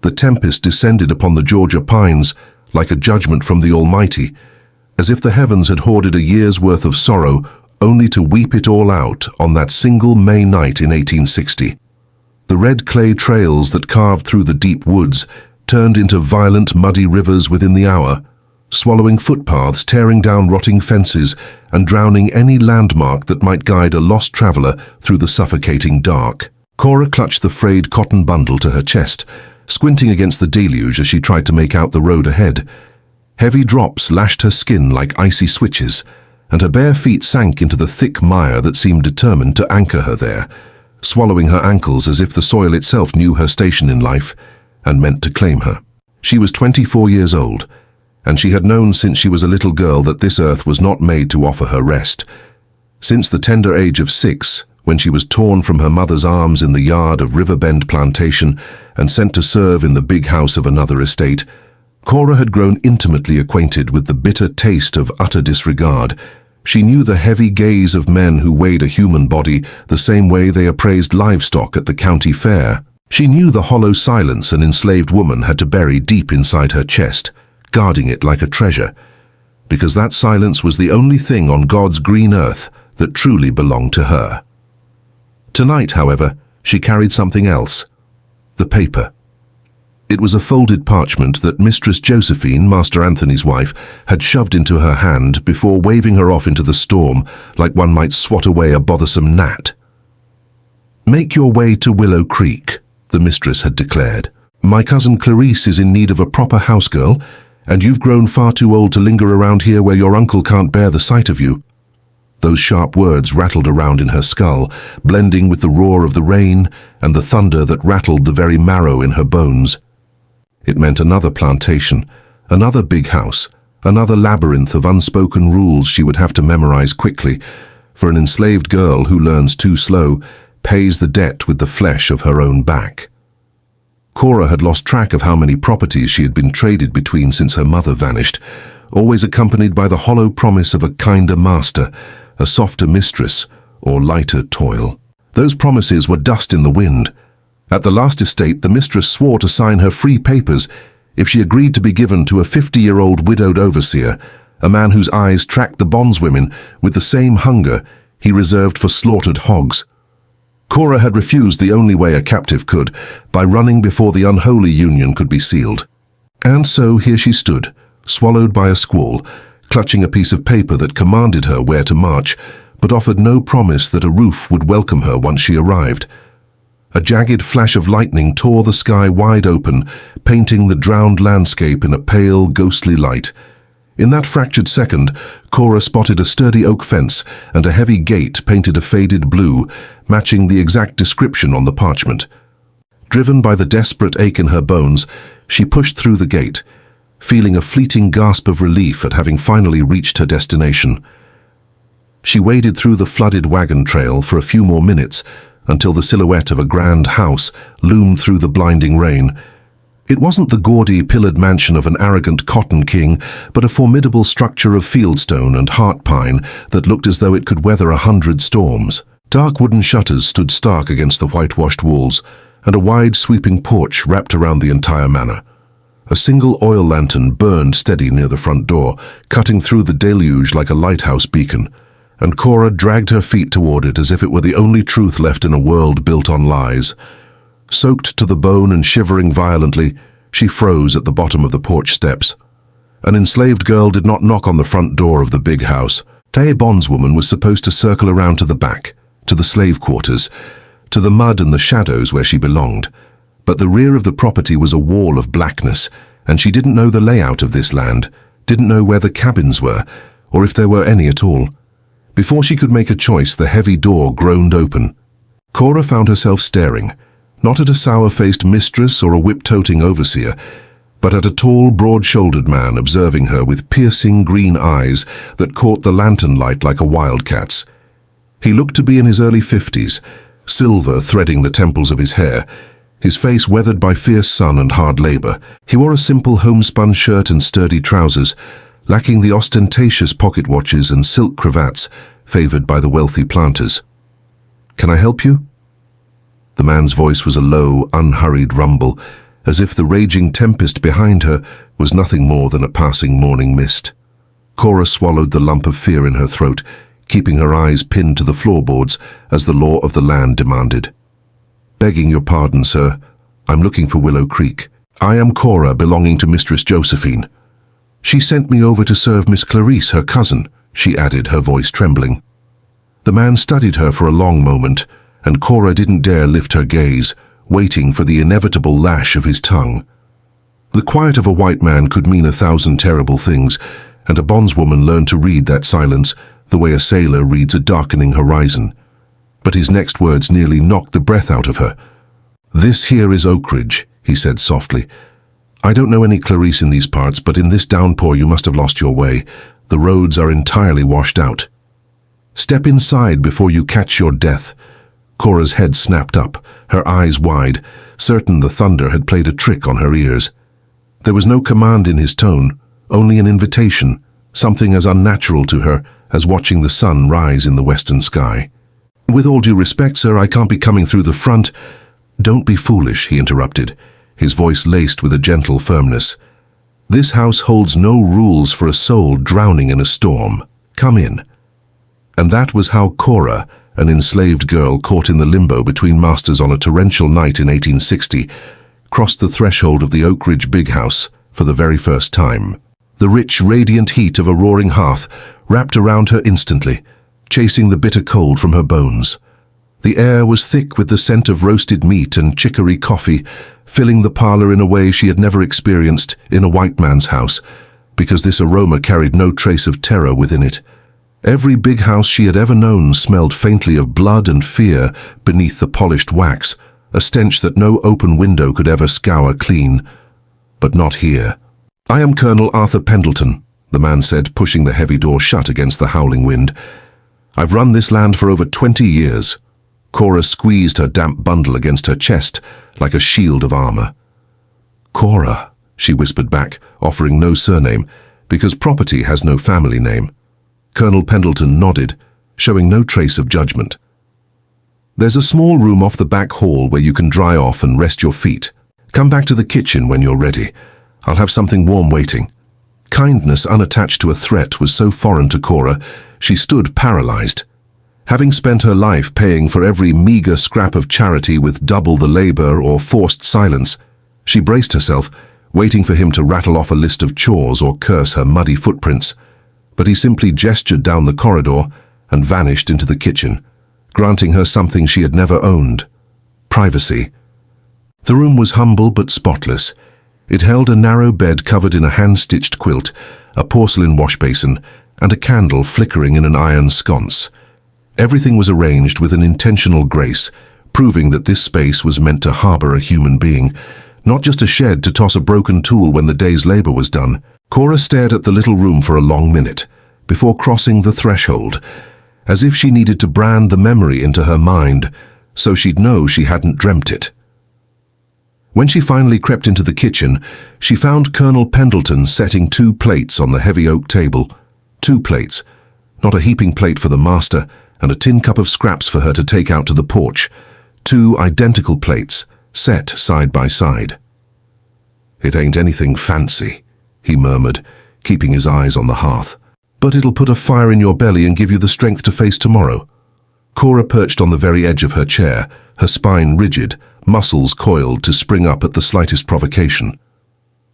The tempest descended upon the Georgia pines like a judgment from the Almighty, as if the heavens had hoarded a year's worth of sorrow only to weep it all out on that single May night in 1860. The red clay trails that carved through the deep woods turned into violent, muddy rivers within the hour, swallowing footpaths, tearing down rotting fences, and drowning any landmark that might guide a lost traveler through the suffocating dark. Cora clutched the frayed cotton bundle to her chest, squinting against the deluge as she tried to make out the road ahead. Heavy drops lashed her skin like icy switches, and her bare feet sank into the thick mire that seemed determined to anchor her there, swallowing her ankles as if the soil itself knew her station in life and meant to claim her. She was 24 years old, and she had known since she was a little girl that this earth was not made to offer her rest. Since the tender age of 6, when she was torn from her mother's arms in the yard of Riverbend Plantation and sent to serve in the big house of another estate, Cora had grown intimately acquainted with the bitter taste of utter disregard. She knew the heavy gaze of men who weighed a human body the same way they appraised livestock at the county fair. She knew the hollow silence an enslaved woman had to bury deep inside her chest, guarding it like a treasure, because that silence was the only thing on God's green earth that truly belonged to her. Tonight, however, she carried something else: the paper. It was a folded parchment that Mistress Josephine, Master Anthony's wife, had shoved into her hand before waving her off into the storm like one might swat away a bothersome gnat. "Make your way to Willow Creek," the mistress had declared. "My cousin Clarice is in need of a proper housegirl, and you've grown far too old to linger around here where your uncle can't bear the sight of you." Those sharp words rattled around in her skull, blending with the roar of the rain and the thunder that rattled the very marrow in her bones. It meant another plantation, another big house, another labyrinth of unspoken rules she would have to memorize quickly, for an enslaved girl who learns too slow pays the debt with the flesh of her own back. Cora had lost track of how many properties she had been traded between since her mother vanished, always accompanied by the hollow promise of a kinder master, a softer mistress, or lighter toil. Those promises were dust in the wind. At the last estate, the mistress swore to sign her free papers if she agreed to be given to a 50-year-old widowed overseer, a man whose eyes tracked the bondswomen with the same hunger he reserved for slaughtered hogs. Cora had refused the only way a captive could, by running before the unholy union could be sealed. And so here she stood, swallowed by a squall, clutching a piece of paper that commanded her where to march, but offered no promise that a roof would welcome her once she arrived. A jagged flash of lightning tore the sky wide open, painting the drowned landscape in a pale, ghostly light. In that fractured second, Cora spotted a sturdy oak fence and a heavy gate painted a faded blue, matching the exact description on the parchment. Driven by the desperate ache in her bones, she pushed through the gate, feeling a fleeting gasp of relief at having finally reached her destination. She waded through the flooded wagon trail for a few more minutes, until the silhouette of a grand house loomed through the blinding rain. It wasn't the gaudy, pillared mansion of an arrogant cotton king, but a formidable structure of fieldstone and heart pine that looked as though it could weather 100 storms. Dark wooden shutters stood stark against the whitewashed walls, and a wide, sweeping porch wrapped around the entire manor. A single oil lantern burned steady near the front door, cutting through the deluge like a lighthouse beacon, and Cora dragged her feet toward it as if it were the only truth left in a world built on lies. Soaked to the bone and shivering violently, she froze at the bottom of the porch steps. An enslaved girl did not knock on the front door of the big house. Tay bondswoman was supposed to circle around to the back, to the slave quarters, to the mud and the shadows where she belonged. But the rear of the property was a wall of blackness, and she didn't know the layout of this land, didn't know where the cabins were, or if there were any at all. Before she could make a choice, the heavy door groaned open. Cora found herself staring, not at a sour-faced mistress or a whip-toting overseer, but at a tall, broad-shouldered man observing her with piercing green eyes that caught the lantern light like a wildcat's. He looked to be in his early 50s, silver threading the temples of his hair, his face weathered by fierce sun and hard labor. He wore a simple homespun shirt and sturdy trousers, lacking the ostentatious pocket watches and silk cravats favored by the wealthy planters. "Can I help you?" The man's voice was a low, unhurried rumble, as if the raging tempest behind her was nothing more than a passing morning mist. Cora swallowed the lump of fear in her throat, keeping her eyes pinned to the floorboards as the law of the land demanded. "Begging your pardon, sir. I'm looking for Willow Creek. I am Cora, belonging to Mistress Josephine. She sent me over to serve Miss Clarice, her cousin," she added, her voice trembling. The man studied her for a long moment, and Cora didn't dare lift her gaze, waiting for the inevitable lash of his tongue. The quiet of a white man could mean 1,000 terrible things, and a bondswoman learned to read that silence the way a sailor reads a darkening horizon. But his next words nearly knocked the breath out of her. "This here is Oak Ridge," he said softly. "I don't know any Clarice in these parts, but in this downpour you must have lost your way. The roads are entirely washed out. Step inside before you catch your death." Cora's head snapped up, her eyes wide, certain the thunder had played a trick on her ears. There was no command in his tone, only an invitation, something as unnatural to her as watching the sun rise in the western sky. "With all due respect, sir, I can't be coming through the front." "Don't be foolish," he interrupted, his voice laced with a gentle firmness. "This house holds no rules for a soul drowning in a storm. Come in." And that was how Cora, an enslaved girl caught in the limbo between masters on a torrential night in 1860, crossed the threshold of the Oak Ridge big house for the very first time. The rich, radiant heat of a roaring hearth wrapped around her instantly, chasing the bitter cold from her bones. The air was thick with the scent of roasted meat and chicory coffee, filling the parlor in a way she had never experienced in a white man's house, because this aroma carried no trace of terror within it. Every big house she had ever known smelled faintly of blood and fear beneath the polished wax, a stench that no open window could ever scour clean. But not here. "I am Colonel Arthur Pendleton," the man said, pushing the heavy door shut against the howling wind. "I've run this land for over 20 years. Cora squeezed her damp bundle against her chest like a shield of armor. "Cora," she whispered back, offering no surname, because property has no family name. Colonel Pendleton nodded, showing no trace of judgment. "There's a small room off the back hall where you can dry off and rest your feet. Come back to the kitchen when you're ready. I'll have something warm waiting." Kindness unattached to a threat was so foreign to Cora, she stood paralyzed. Having spent her life paying for every meager scrap of charity with double the labor or forced silence, she braced herself, waiting for him to rattle off a list of chores or curse her muddy footprints. But he simply gestured down the corridor and vanished into the kitchen, granting her something she had never owned: privacy. The room was humble but spotless. It held a narrow bed covered in a hand-stitched quilt, a porcelain wash basin, and a candle flickering in an iron sconce. Everything was arranged with an intentional grace, proving that this space was meant to harbor a human being, not just a shed to toss a broken tool when the day's labor was done. Cora stared at the little room for a long minute, before crossing the threshold, as if she needed to brand the memory into her mind, so she'd know she hadn't dreamt it. When she finally crept into the kitchen, she found Colonel Pendleton setting 2 plates on the heavy oak table. 2 plates, not a heaping plate for the master, and a tin cup of scraps for her to take out to the porch. 2 identical plates, set side by side. "It ain't anything fancy," he murmured, keeping his eyes on the hearth. "But it'll put a fire in your belly and give you the strength to face tomorrow." Cora perched on the very edge of her chair, her spine rigid, muscles coiled to spring up at the slightest provocation.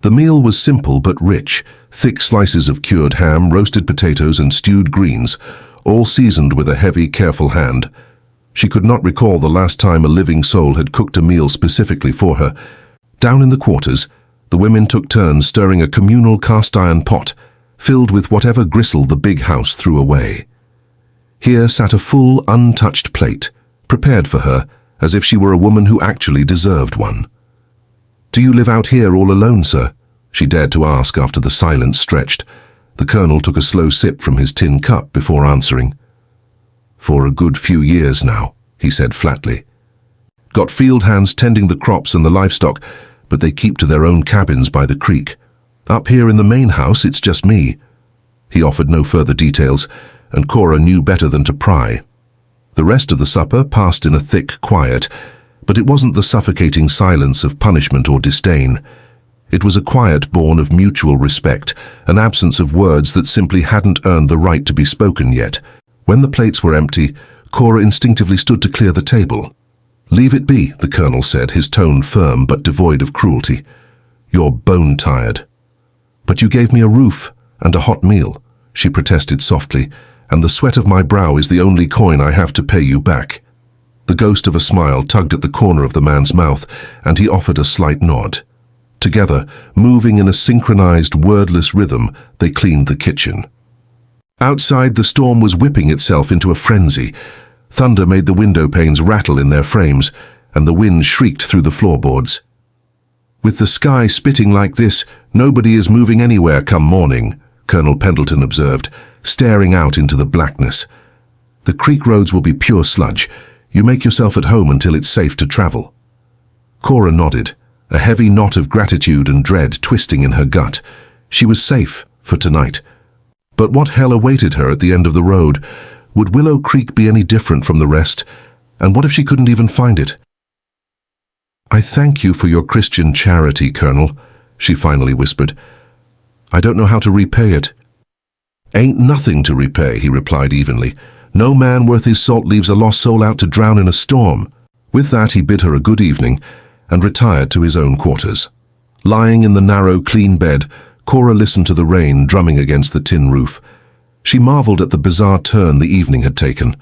The meal was simple but rich: thick slices of cured ham, roasted potatoes, and stewed greens, all seasoned with a heavy, careful hand. She could not recall the last time a living soul had cooked a meal specifically for her. Down in the quarters, the women took turns stirring a communal cast-iron pot, filled with whatever gristle the big house threw away. Here sat a full, untouched plate, prepared for her, as if she were a woman who actually deserved one. "Do you live out here all alone, sir?" she dared to ask after the silence stretched. The colonel took a slow sip from his tin cup before answering. "For a good few years now," he said flatly. "Got field hands tending the crops and the livestock, but they keep to their own cabins by the creek. Up here in the main house, it's just me." He offered no further details, and Cora knew better than to pry. The rest of the supper passed in a thick quiet, But it wasn't the suffocating silence of punishment or disdain. It was a quiet born of mutual respect, an absence of words that simply hadn't earned the right to be spoken yet. When the plates were empty, Cora instinctively stood to clear the table. "Leave it be," the colonel said, his tone firm but devoid of cruelty. "You're bone-tired." "But you gave me a roof and a hot meal," she protested softly, "and the sweat of my brow is the only coin I have to pay you back." The ghost of a smile tugged at the corner of the man's mouth, and he offered a slight nod. Together, moving in a synchronized, wordless rhythm, they cleaned the kitchen. Outside, the storm was whipping itself into a frenzy. Thunder made the window panes rattle in their frames, and the wind shrieked through the floorboards. "With the sky spitting like this, nobody is moving anywhere come morning," Colonel Pendleton observed, staring out into the blackness. "The creek roads will be pure sludge. You make yourself at home until it's safe to travel." Cora nodded, a heavy knot of gratitude and dread twisting in her gut. She was safe for tonight. But what hell awaited her at the end of the road? Would Willow Creek be any different from the rest? And what if she couldn't even find it? "I thank you for your Christian charity, Colonel," she finally whispered. "I don't know how to repay it." "Ain't nothing to repay," he replied evenly. "No man worth his salt leaves a lost soul out to drown in a storm." With that, he bid her a good evening and retired to his own quarters. Lying in the narrow, clean bed, Cora listened to the rain drumming against the tin roof. She marveled at the bizarre turn the evening had taken.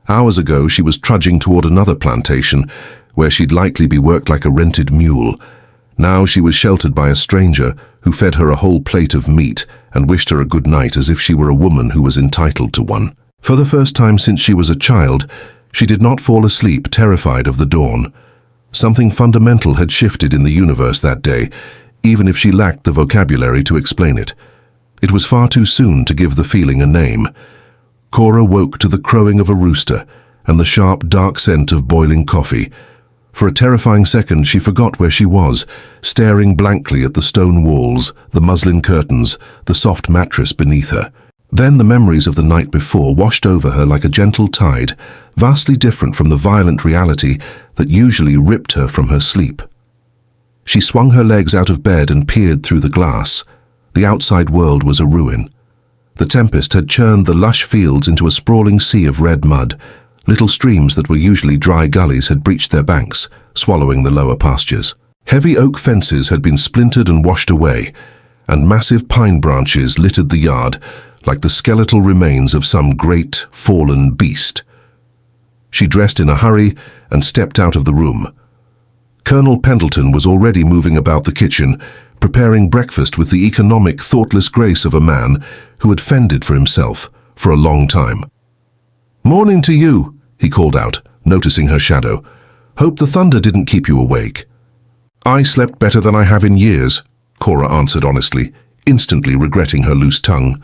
Hours ago, she was trudging toward another plantation, where she'd likely be worked like a rented mule. Now she was sheltered by a stranger who fed her a whole plate of meat and wished her a good night as if she were a woman who was entitled to one. For the first time since she was a child, she did not fall asleep terrified of the dawn. Something fundamental had shifted in the universe that day, even if she lacked the vocabulary to explain it. It was far too soon to give the feeling a name. Cora woke to the crowing of a rooster and the sharp, dark scent of boiling coffee. For a terrifying second, she forgot where she was, staring blankly at the stone walls, the muslin curtains, the soft mattress beneath her. Then the memories of the night before washed over her like a gentle tide, vastly different from the violent reality that usually ripped her from her sleep. She swung her legs out of bed and peered through the glass. The outside world was a ruin. The tempest had churned the lush fields into a sprawling sea of red mud. Little streams that were usually dry gullies had breached their banks, swallowing the lower pastures. Heavy oak fences had been splintered and washed away, and massive pine branches littered the yard like the skeletal remains of some great, fallen beast. She dressed in a hurry and stepped out of the room. Colonel Pendleton was already moving about the kitchen, preparing breakfast with the economic, thoughtless grace of a man who had fended for himself for a long time. "Morning to you," he called out, noticing her shadow. "Hope the thunder didn't keep you awake." "I slept better than I have in years," Cora answered honestly, instantly regretting her loose tongue.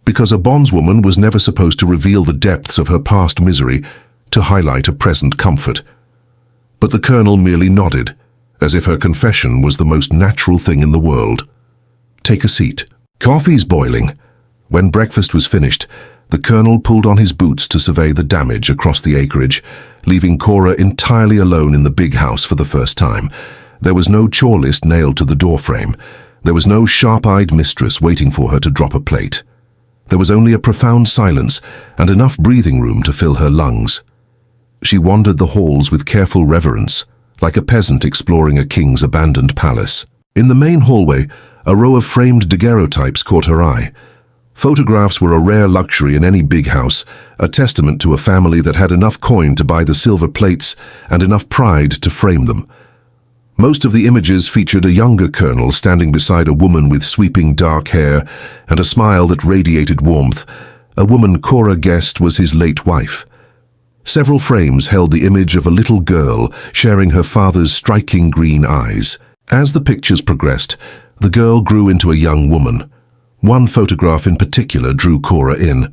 Because a bondswoman was never supposed to reveal the depths of her past misery to highlight a present comfort. But the colonel merely nodded, as if her confession was the most natural thing in the world. "Take a seat. Coffee's boiling." When breakfast was finished, the colonel pulled on his boots to survey the damage across the acreage, leaving Cora entirely alone in the big house for the first time. There was no chore list nailed to the doorframe. There was no sharp-eyed mistress waiting for her to drop a plate. There was only a profound silence and enough breathing room to fill her lungs. She wandered the halls with careful reverence, like a peasant exploring a king's abandoned palace. In the main hallway, a row of framed daguerreotypes caught her eye. Photographs were a rare luxury in any big house, a testament to a family that had enough coin to buy the silver plates and enough pride to frame them. Most of the images featured a younger colonel standing beside a woman with sweeping dark hair and a smile that radiated warmth, a woman Cora guessed was his late wife. Several frames held the image of a little girl sharing her father's striking green eyes. As the pictures progressed, the girl grew into a young woman. One photograph in particular drew Cora in.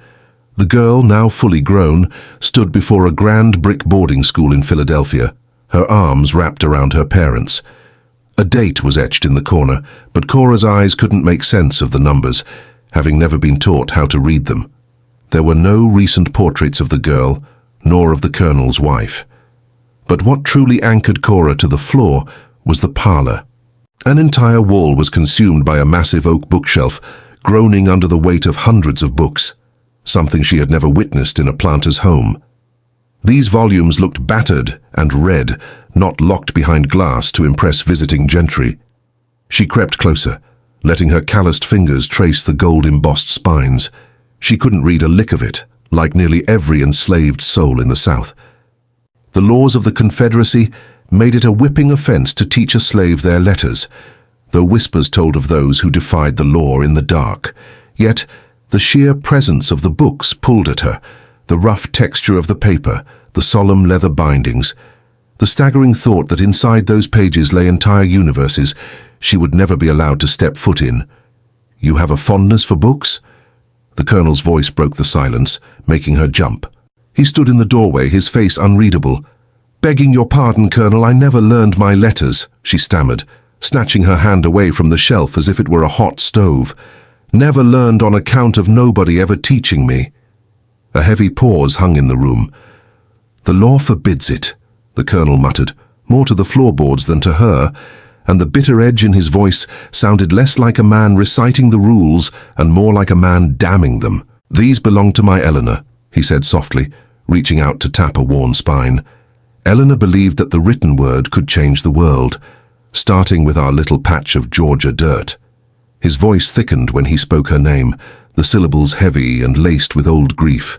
The girl, now fully grown, stood before a grand brick boarding school in Philadelphia, her arms wrapped around her parents. A date was etched in the corner, but Cora's eyes couldn't make sense of the numbers, having never been taught how to read them. There were no recent portraits of the girl, nor of the colonel's wife. But what truly anchored Cora to the floor was the parlor. An entire wall was consumed by a massive oak bookshelf, groaning under the weight of hundreds of books, something she had never witnessed in a planter's home. These volumes looked battered and red, not locked behind glass to impress visiting gentry. She crept closer, letting her calloused fingers trace the gold-embossed spines. She couldn't read a lick of it, like nearly every enslaved soul in the South. The laws of the Confederacy made it a whipping offense to teach a slave their letters, though whispers told of those who defied the law in the dark. Yet, the sheer presence of the books pulled at her, the rough texture of the paper, the solemn leather bindings, the staggering thought that inside those pages lay entire universes she would never be allowed to step foot in. "You have a fondness for books?" The colonel's voice broke the silence, making her jump. He stood in the doorway, his face unreadable. "Begging your pardon, Colonel, I never learned my letters," she stammered, snatching her hand away from the shelf as if it were a hot stove. "Never learned on account of nobody ever teaching me." A heavy pause hung in the room. "The law forbids it," the colonel muttered, more to the floorboards than to her, and the bitter edge in his voice sounded less like a man reciting the rules and more like a man damning them. "These belong to my Eleanor," he said softly, reaching out to tap a worn spine. Eleanor believed that the written word could change the world, starting with our little patch of Georgia dirt. His voice thickened when he spoke her name, the syllables heavy and laced with old grief.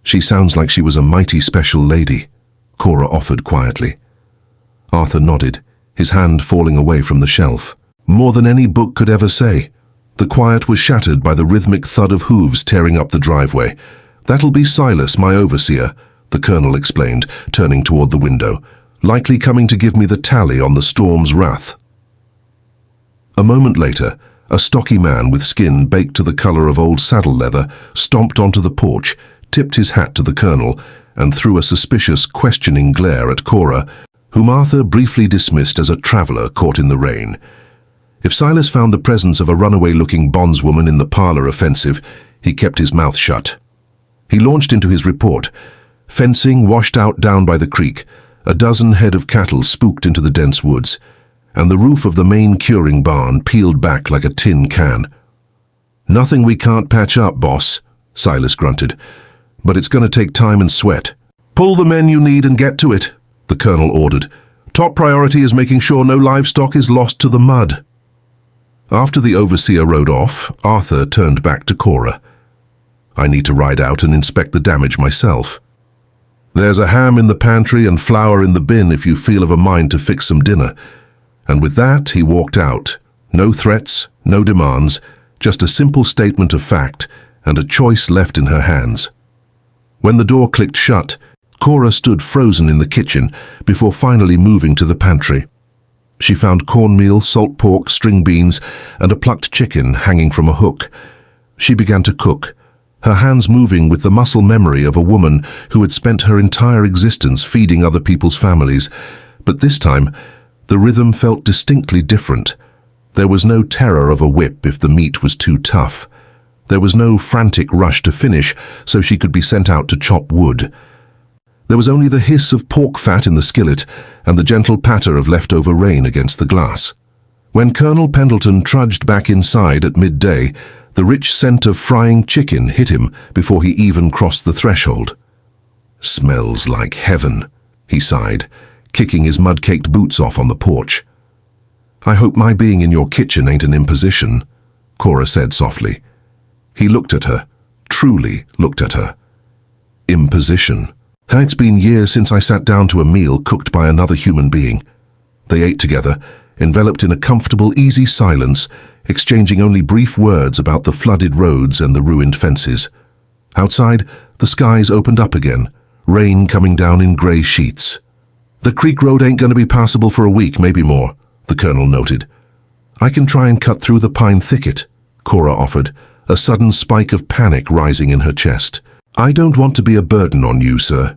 "She sounds like she was a mighty special lady," Cora offered quietly. Arthur nodded, his hand falling away from the shelf. "More than any book could ever say." The quiet was shattered by the rhythmic thud of hooves tearing up the driveway. "That'll be Silas, my overseer," the colonel explained, turning toward the window, "likely coming to give me the tally on the storm's wrath." A moment later, a stocky man with skin baked to the color of old saddle leather stomped onto the porch, tipped his hat to the colonel, and threw a suspicious, questioning glare at Cora, whom Arthur briefly dismissed as a traveler caught in the rain. If Silas found the presence of a runaway-looking bondswoman in the parlor offensive, he kept his mouth shut. He launched into his report. Fencing washed out down by the creek, a dozen head of cattle spooked into the dense woods, and the roof of the main curing barn peeled back like a tin can. "Nothing we can't patch up, boss," Silas grunted, "but it's going to take time and sweat." "Pull the men you need and get to it," the colonel ordered. "Top priority is making sure no livestock is lost to the mud." After the overseer rode off, Arthur turned back to Cora. "I need to ride out and inspect the damage myself. There's a ham in the pantry and flour in the bin if you feel of a mind to fix some dinner." And with that, he walked out. No threats, no demands, just a simple statement of fact and a choice left in her hands. When the door clicked shut, Cora stood frozen in the kitchen before finally moving to the pantry. She found cornmeal, salt pork, string beans, and a plucked chicken hanging from a hook. She began to cook, her hands moving with the muscle memory of a woman who had spent her entire existence feeding other people's families. But this time, the rhythm felt distinctly different. There was no terror of a whip if the meat was too tough. There was no frantic rush to finish so she could be sent out to chop wood. There was only the hiss of pork fat in the skillet and the gentle patter of leftover rain against the glass. When Colonel Pendleton trudged back inside at midday, the rich scent of frying chicken hit him before he even crossed the threshold. "Smells like heaven," he sighed, kicking his mud-caked boots off on the porch. "I hope my being in your kitchen ain't an imposition," Cora said softly. He looked at her, truly looked at her. Imposition. It's been years since I sat down to a meal cooked by another human being. They ate together, enveloped in a comfortable, easy silence, exchanging only brief words about the flooded roads and the ruined fences. Outside, the skies opened up again, rain coming down in grey sheets. "The creek road ain't going to be passable for a week, maybe more," the colonel noted. "I can try and cut through the pine thicket," Cora offered, a sudden spike of panic rising in her chest. "I don't want to be a burden on you, sir."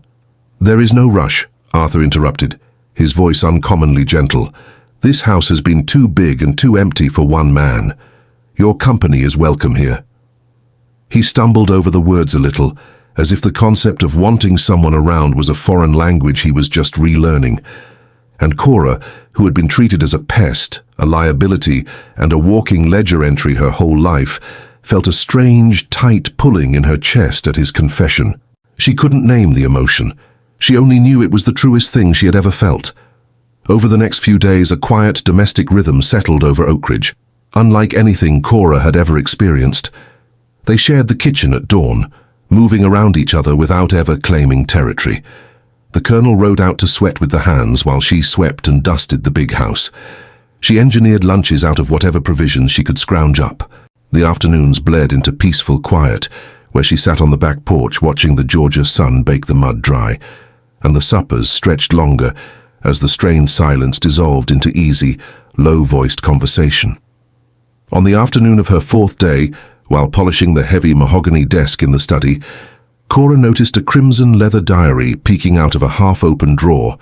"There is no rush," Arthur interrupted, his voice uncommonly gentle. "This house has been too big and too empty for one man. Your company is welcome here." He stumbled over the words a little, as if the concept of wanting someone around was a foreign language he was just relearning. And Cora, who had been treated as a pest, a liability, and a walking ledger entry her whole life, felt a strange, tight pulling in her chest at his confession. She couldn't name the emotion. She only knew it was the truest thing she had ever felt. Over the next few days, a quiet domestic rhythm settled over Oakridge, unlike anything Cora had ever experienced. They shared the kitchen at dawn, moving around each other without ever claiming territory. The Colonel rode out to sweat with the hands while she swept and dusted the big house. She engineered lunches out of whatever provisions she could scrounge up. The afternoons bled into peaceful quiet, where she sat on the back porch watching the Georgia sun bake the mud dry, and the suppers stretched longer as the strained silence dissolved into easy, low-voiced conversation. On the afternoon of her fourth day, while polishing the heavy mahogany desk in the study, Cora noticed a crimson leather diary peeking out of a half-open drawer.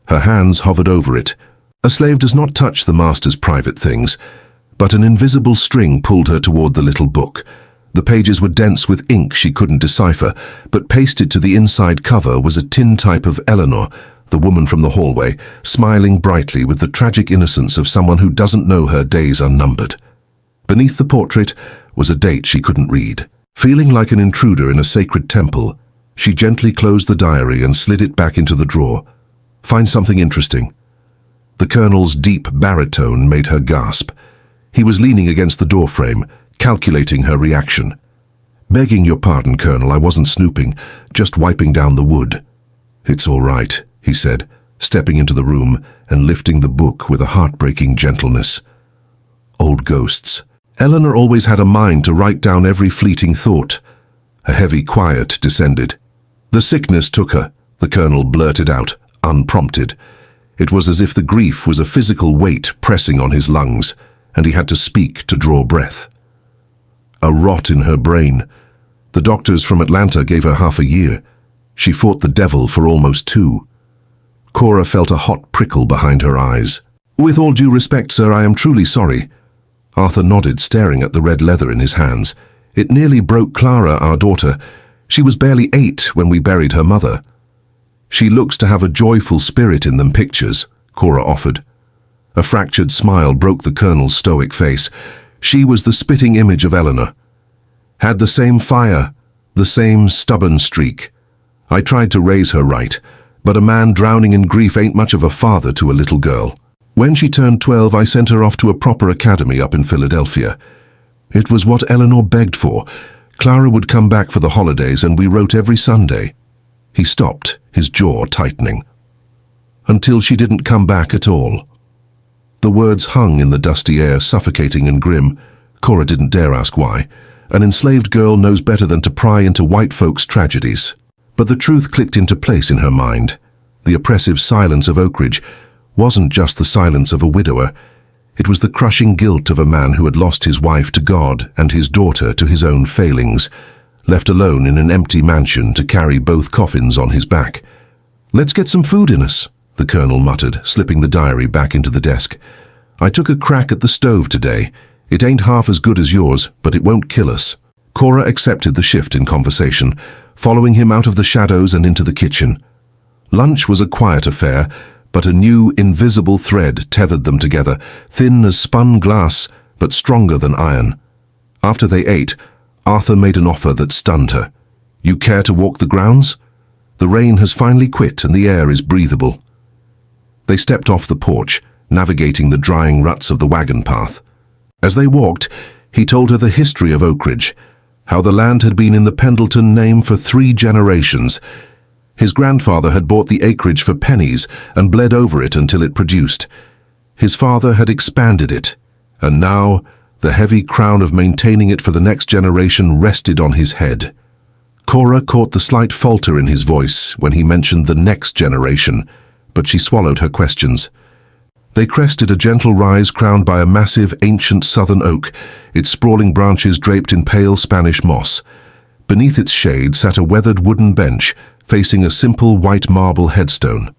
Her hands hovered over it. A slave does not touch the master's private things, but an invisible string pulled her toward the little book. The pages were dense with ink she couldn't decipher, but pasted to the inside cover was a tintype of Eleanor, the woman from the hallway, smiling brightly with the tragic innocence of someone who doesn't know her days are numbered. Beneath the portrait was a date she couldn't read. Feeling like an intruder in a sacred temple, she gently closed the diary and slid it back into the drawer. Find something interesting. The Colonel's deep baritone made her gasp. He was leaning against the doorframe, calculating her reaction. Begging your pardon, Colonel, I wasn't snooping, just wiping down the wood. It's all right, he said, stepping into the room and lifting the book with a heartbreaking gentleness. Old ghosts. Eleanor always had a mind to write down every fleeting thought. A heavy quiet descended. The sickness took her, the Colonel blurted out, unprompted. It was as if the grief was a physical weight pressing on his lungs, and he had to speak to draw breath. A rot in her brain. The doctors from Atlanta gave her half a year. She fought the devil for almost 2. Cora felt a hot prickle behind her eyes. With all due respect, sir, I am truly sorry. Arthur nodded, staring at the red leather in his hands. It nearly broke Clara, our daughter. She was barely 8 when we buried her mother. She looks to have a joyful spirit in them pictures, Cora offered. A fractured smile broke the Colonel's stoic face. She was the spitting image of Eleanor. Had the same fire, the same stubborn streak. I tried to raise her right, but a man drowning in grief ain't much of a father to a little girl. When she turned 12, I sent her off to a proper academy up in Philadelphia. It was what Eleanor begged for. Clara would come back for the holidays, and we wrote every Sunday. He stopped, his jaw tightening. Until she didn't come back at all. The words hung in the dusty air, suffocating and grim. Cora didn't dare ask why. An enslaved girl knows better than to pry into white folks' tragedies. But the truth clicked into place in her mind. The oppressive silence of Oakridge wasn't just the silence of a widower. It was the crushing guilt of a man who had lost his wife to God and his daughter to his own failings, left alone in an empty mansion to carry both coffins on his back. "Let's get some food in us," the Colonel muttered, slipping the diary back into the desk. "I took a crack at the stove today. It ain't half as good as yours, but it won't kill us." Cora accepted the shift in conversation, following him out of the shadows and into the kitchen. Lunch was a quiet affair, but a new, invisible thread tethered them together, thin as spun glass, but stronger than iron. After they ate, Arthur made an offer that stunned her. "You care to walk the grounds? The rain has finally quit and the air is breathable." They stepped off the porch, navigating the drying ruts of the wagon path. As they walked, he told her the history of Oakridge, how the land had been in the Pendleton name for 3 generations. His grandfather had bought the acreage for pennies and bled over it until it produced. His father had expanded it, and now the heavy crown of maintaining it for the next generation rested on his head. Cora caught the slight falter in his voice when he mentioned the next generation, but she swallowed her questions. They crested a gentle rise crowned by a massive, ancient southern oak, its sprawling branches draped in pale Spanish moss. Beneath its shade sat a weathered wooden bench, facing a simple white marble headstone.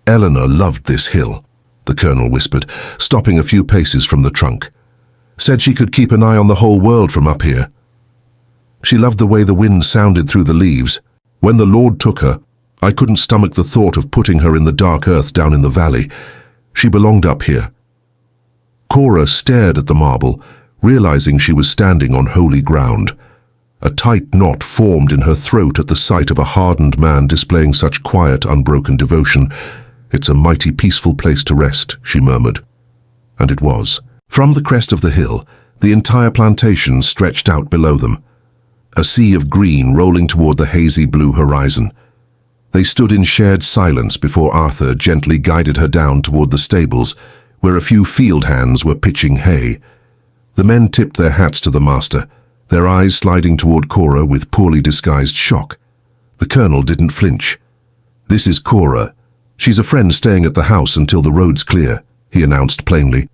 "Eleanor loved this hill," the Colonel whispered, stopping a few paces from the trunk. "Said she could keep an eye on the whole world from up here." She loved the way the wind sounded through the leaves. When the Lord took her, I couldn't stomach the thought of putting her in the dark earth down in the valley. She belonged up here. Cora stared at the marble, realizing she was standing on holy ground. A tight knot formed in her throat at the sight of a hardened man displaying such quiet, unbroken devotion. "It's a mighty peaceful place to rest," she murmured. And it was. From the crest of the hill, the entire plantation stretched out below them, a sea of green rolling toward the hazy blue horizon. They stood in shared silence before Arthur gently guided her down toward the stables, where a few field hands were pitching hay. The men tipped their hats to the master, their eyes sliding toward Cora with poorly disguised shock. The colonel didn't flinch. "This is Cora. She's a friend staying at the house until the road's clear," he announced plainly.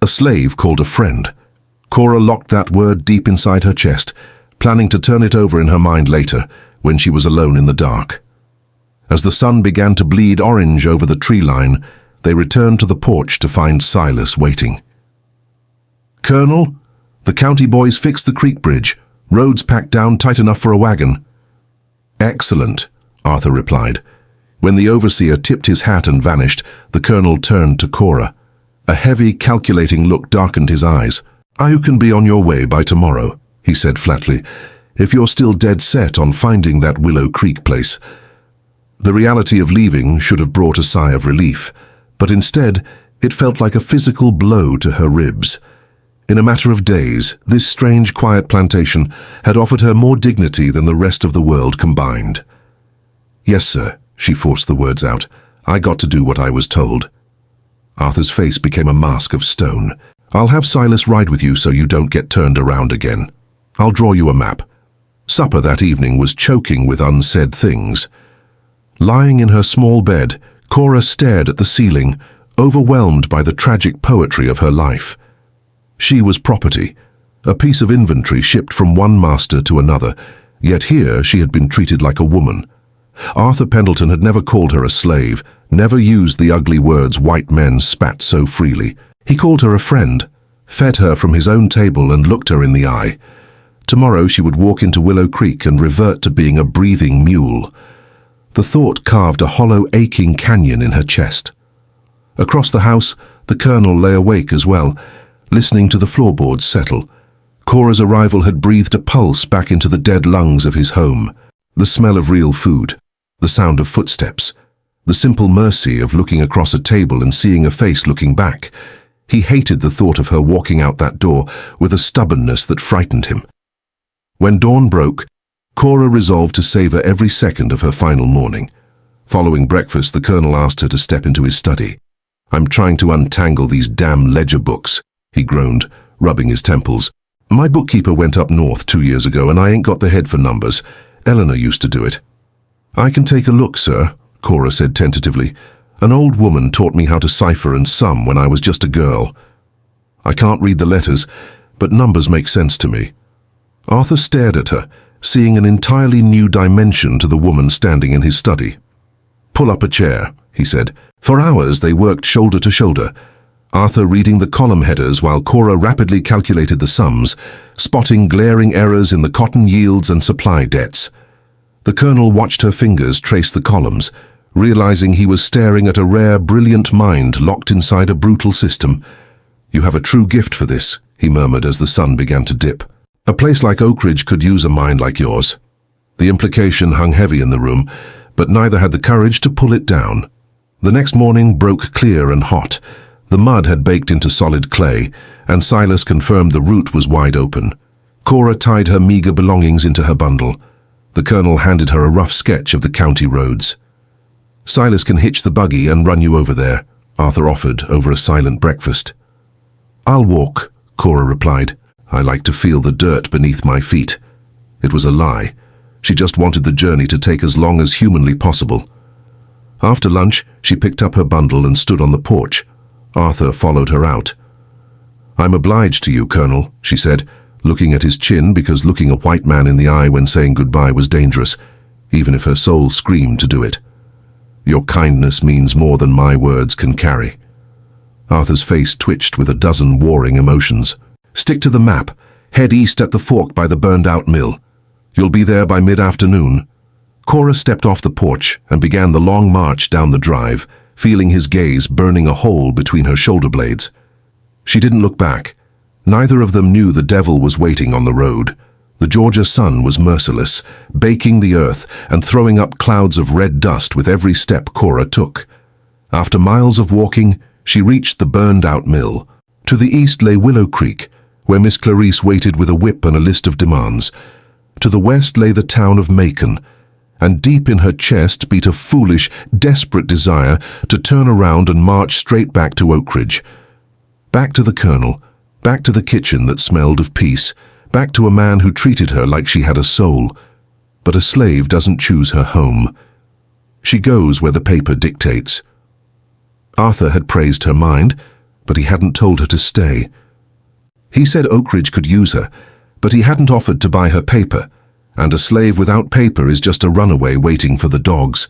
A slave called a friend. Cora locked that word deep inside her chest, planning to turn it over in her mind later, when she was alone in the dark. As the sun began to bleed orange over the tree line, they returned to the porch to find Silas waiting. "Colonel, the county boys fixed the creek bridge. Roads packed down tight enough for a wagon." "Excellent," Arthur replied. When the overseer tipped his hat and vanished, the colonel turned to Cora. A heavy, calculating look darkened his eyes. "You can be on your way by tomorrow," he said flatly, "if you're still dead set on finding that Willow Creek place." The reality of leaving should have brought a sigh of relief, but instead it felt like a physical blow to her ribs. In a matter of days, this strange, quiet plantation had offered her more dignity than the rest of the world combined. "Yes, sir," she forced the words out. "I got to do what I was told." Arthur's face became a mask of stone. "I'll have Silas ride with you so you don't get turned around again. I'll draw you a map." Supper that evening was choking with unsaid things. Lying in her small bed, Cora stared at the ceiling, overwhelmed by the tragic poetry of her life. She was property, a piece of inventory shipped from one master to another, yet here she had been treated like a woman. Arthur Pendleton had never called her a slave, never used the ugly words white men spat so freely. He called her a friend, fed her from his own table and looked her in the eye. Tomorrow she would walk into Willow Creek and revert to being a breathing mule. The thought carved a hollow, aching canyon in her chest. Across the house, the colonel lay awake as well, listening to the floorboards settle. Cora's arrival had breathed a pulse back into the dead lungs of his home. The smell of real food, the sound of footsteps, the simple mercy of looking across a table and seeing a face looking back. He hated the thought of her walking out that door with a stubbornness that frightened him. When dawn broke, Cora resolved to savor every second of her final morning. Following breakfast, the colonel asked her to step into his study. "I'm trying to untangle these damn ledger books," he groaned, rubbing his temples. "My bookkeeper went up north 2 years ago and I ain't got the head for numbers. Eleanor used to do it." "I can take a look, sir," Cora said tentatively. "An old woman taught me how to cipher and sum when I was just a girl. I can't read the letters, but numbers make sense to me." Arthur stared at her, seeing an entirely new dimension to the woman standing in his study. "Pull up a chair," he said. For hours they worked shoulder to shoulder, Arthur reading the column headers while Cora rapidly calculated the sums, spotting glaring errors in the cotton yields and supply debts. The colonel watched her fingers trace the columns, realizing he was staring at a rare, brilliant mind locked inside a brutal system. "You have a true gift for this," he murmured as the sun began to dip. "A place like Oak Ridge could use a mind like yours." The implication hung heavy in the room, but neither had the courage to pull it down. The next morning broke clear and hot. The mud had baked into solid clay, and Silas confirmed the route was wide open. Cora tied her meager belongings into her bundle. The colonel handed her a rough sketch of the county roads. "Silas can hitch the buggy and run you over there," Arthur offered over a silent breakfast. "I'll walk," Cora replied. "I like to feel the dirt beneath my feet." It was a lie. She just wanted the journey to take as long as humanly possible. After lunch, she picked up her bundle and stood on the porch. Arthur followed her out. "I'm obliged to you, Colonel," she said, looking at his chin because looking a white man in the eye when saying goodbye was dangerous, even if her soul screamed to do it. "Your kindness means more than my words can carry." Arthur's face twitched with a dozen warring emotions. "Stick to the map. Head east at the fork by the burned-out mill." You'll be there by mid-afternoon." Cora stepped off the porch and began the long march down the drive, feeling his gaze burning a hole between her shoulder blades. She didn't look back. Neither of them knew the devil was waiting on the road. The Georgia sun was merciless, baking the earth and throwing up clouds of red dust with every step Cora took. After miles of walking, she reached the burned-out mill. To the east lay Willow Creek, where Miss Clarice waited with a whip and a list of demands. To the west lay the town of Macon, and deep in her chest beat a foolish, desperate desire to turn around and march straight back to Oakridge. Back to the Colonel, back to the kitchen that smelled of peace, back to a man who treated her like she had a soul. But a slave doesn't choose her home. She goes where the paper dictates. Arthur had praised her mind, but he hadn't told her to stay. He said Oakridge could use her, but he hadn't offered to buy her paper, and a slave without paper is just a runaway waiting for the dogs.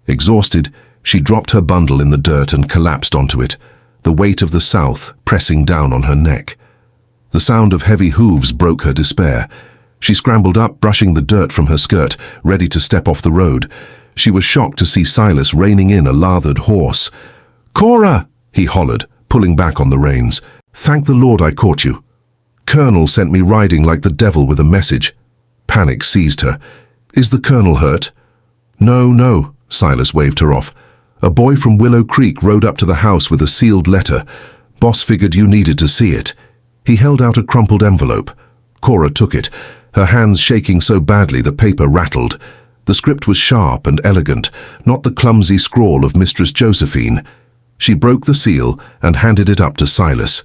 Exhausted, she dropped her bundle in the dirt and collapsed onto it, the weight of the South pressing down on her neck. The sound of heavy hooves broke her despair. She scrambled up, brushing the dirt from her skirt, ready to step off the road. She was shocked to see Silas reining in a lathered horse. "Cora!" he hollered, pulling back on the reins. "Thank the Lord I caught you. Colonel sent me riding like the devil with a message." Panic seized her. "Is the Colonel hurt?" No, Silas waved her off. "A boy from Willow Creek rode up to the house with a sealed letter. Boss figured you needed to see it." He held out a crumpled envelope. Cora took it, her hands shaking so badly the paper rattled. The script was sharp and elegant, not the clumsy scrawl of Mistress Josephine. She broke the seal and handed it up to Silas.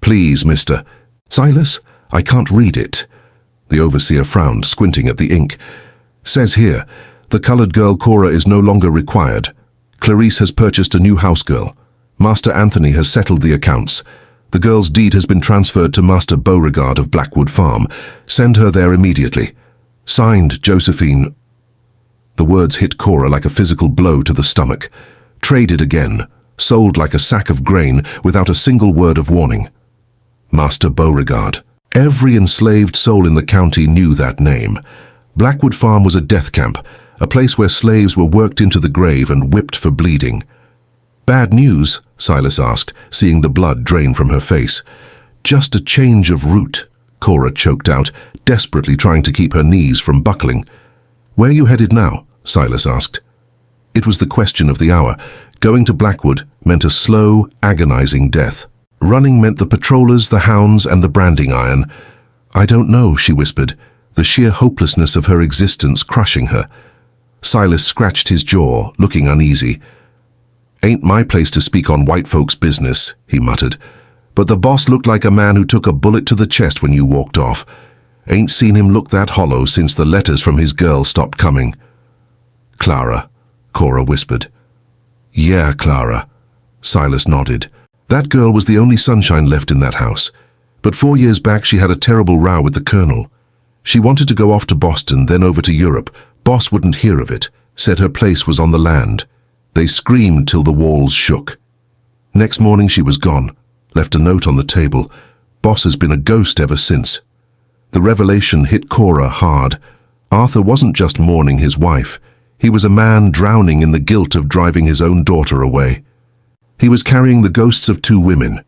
"Please, Mr. Silas, I can't read it." The overseer frowned, squinting at the ink. "Says here, the colored girl Cora is no longer required. Clarice has purchased a new house girl. Master Anthony has settled the accounts. The girl's deed has been transferred to Master Beauregard of Blackwood Farm. Send her there immediately. Signed, Josephine." The words hit Cora like a physical blow to the stomach. Traded again, sold like a sack of grain without a single word of warning. Master Beauregard. Every enslaved soul in the county knew that name. Blackwood Farm was a death camp, a place where slaves were worked into the grave and whipped for bleeding. "Bad news?" Silas asked, seeing the blood drain from her face. "Just a change of route," Cora choked out, desperately trying to keep her knees from buckling. "Where are you headed now?" Silas asked. It was the question of the hour. Going to Blackwood meant a slow, agonizing death. Running meant the patrollers, the hounds, and the branding iron. "I don't know," she whispered, the sheer hopelessness of her existence crushing her. Silas scratched his jaw, looking uneasy. "Ain't my place to speak on white folks' business," he muttered. "But the boss looked like a man who took a bullet to the chest when you walked off. Ain't seen him look that hollow since the letters from his girl stopped coming." "Clara," Cora whispered. "Yeah, Clara." Silas nodded. That girl was the only sunshine left in that house. But 4 years back she had a terrible row with the Colonel. She wanted to go off to Boston, then over to Europe. Boss wouldn't hear of it, said her place was on the land. They screamed till the walls shook. Next morning she was gone, left a note on the table. Boss has been a ghost ever since. The revelation hit Cora hard. Arthur wasn't just mourning his wife. He was a man drowning in the guilt of driving his own daughter away. He was carrying the ghosts of 2 women.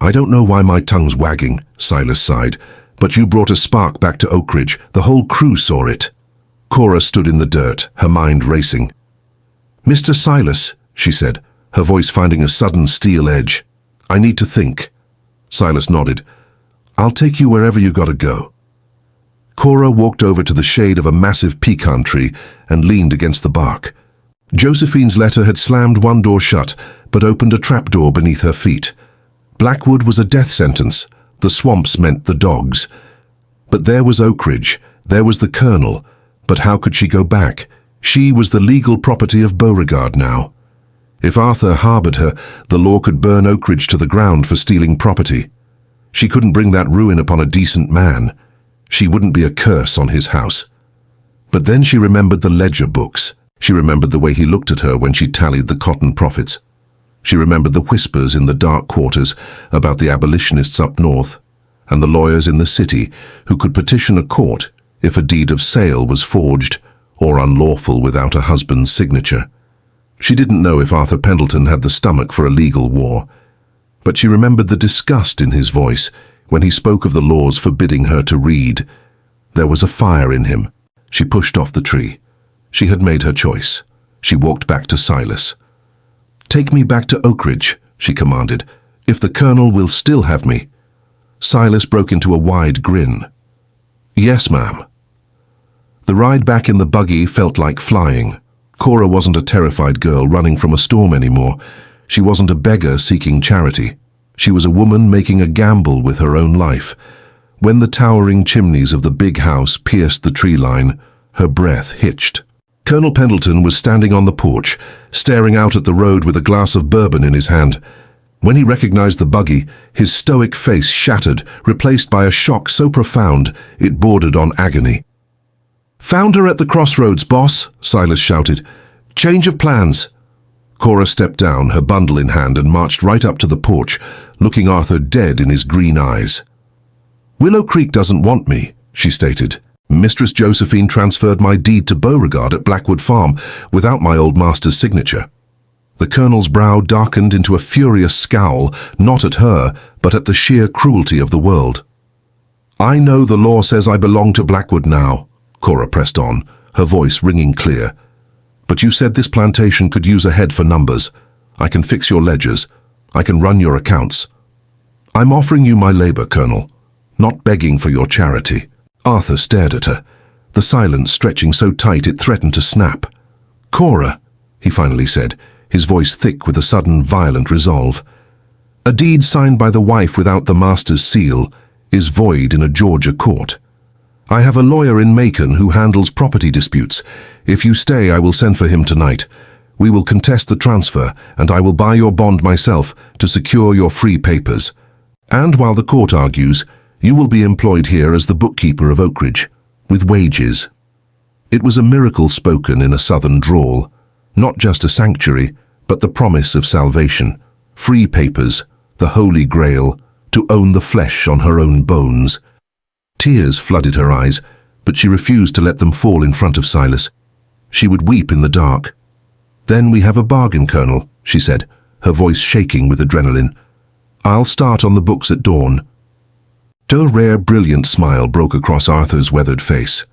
"I don't know why my tongue's wagging," Silas sighed, "but you brought a spark back to Oakridge. The whole crew saw it." Cora stood in the dirt, her mind racing. "Mr. Silas," she said, her voice finding a sudden steel edge. "I need to think." Silas nodded. "I'll take you wherever you gotta go." Cora walked over to the shade of a massive pecan tree and leaned against the bark. Josephine's letter had slammed one door shut, but opened a trapdoor beneath her feet. Blackwood was a death sentence. The swamps meant the dogs. But there was Oakridge. There was the Colonel. But how could she go back? She was the legal property of Beauregard now. If Arthur harbored her, the law could burn Oakridge to the ground for stealing property. She couldn't bring that ruin upon a decent man. She wouldn't be a curse on his house. But then she remembered the ledger books. She remembered the way he looked at her when she tallied the cotton profits. She remembered the whispers in the dark quarters about the abolitionists up north, and the lawyers in the city who could petition a court if a deed of sale was forged or unlawful without a husband's signature. She didn't know if Arthur Pendleton had the stomach for a legal war, but she remembered the disgust in his voice when he spoke of the laws forbidding her to read. There was a fire in him. She pushed off the tree. She had made her choice. She walked back to Silas. "Take me back to Oakridge," she commanded, "if the Colonel will still have me." Silas broke into a wide grin. "Yes, ma'am." The ride back in the buggy felt like flying. Cora wasn't a terrified girl running from a storm anymore. She wasn't a beggar seeking charity. She was a woman making a gamble with her own life. When the towering chimneys of the big house pierced the tree line, her breath hitched. Colonel Pendleton was standing on the porch, staring out at the road with a glass of bourbon in his hand. When he recognized the buggy, his stoic face shattered, replaced by a shock so profound it bordered on agony. "Found her at the crossroads, boss," Silas shouted. "Change of plans." Cora stepped down, her bundle in hand, and marched right up to the porch, looking Arthur dead in his green eyes. "Willow Creek doesn't want me," she stated. "Mistress Josephine transferred my deed to Beauregard at Blackwood Farm without my old master's signature." The colonel's brow darkened into a furious scowl, not at her, but at the sheer cruelty of the world. "I know the law says I belong to Blackwood now," Cora pressed on, her voice ringing clear. "But you said this plantation could use a head for numbers. I can fix your ledgers. I can run your accounts. I'm offering you my labor, Colonel, not begging for your charity." Arthur stared at her, the silence stretching so tight it threatened to snap. "Cora," he finally said, his voice thick with a sudden violent resolve. "A deed signed by the wife without the master's seal is void in a Georgia court. I have a lawyer in Macon who handles property disputes. If you stay, I will send for him tonight. We will contest the transfer, and I will buy your bond myself to secure your free papers. And while the court argues, you will be employed here as the bookkeeper of Oakridge, with wages." It was a miracle spoken in a southern drawl, not just a sanctuary, but the promise of salvation, free papers, the holy grail, to own the flesh on her own bones. Tears flooded her eyes, but she refused to let them fall in front of Silas. She would weep in the dark. "Then we have a bargain, Colonel," she said, her voice shaking with adrenaline. "I'll start on the books at dawn." A rare, brilliant smile broke across Arthur's weathered face.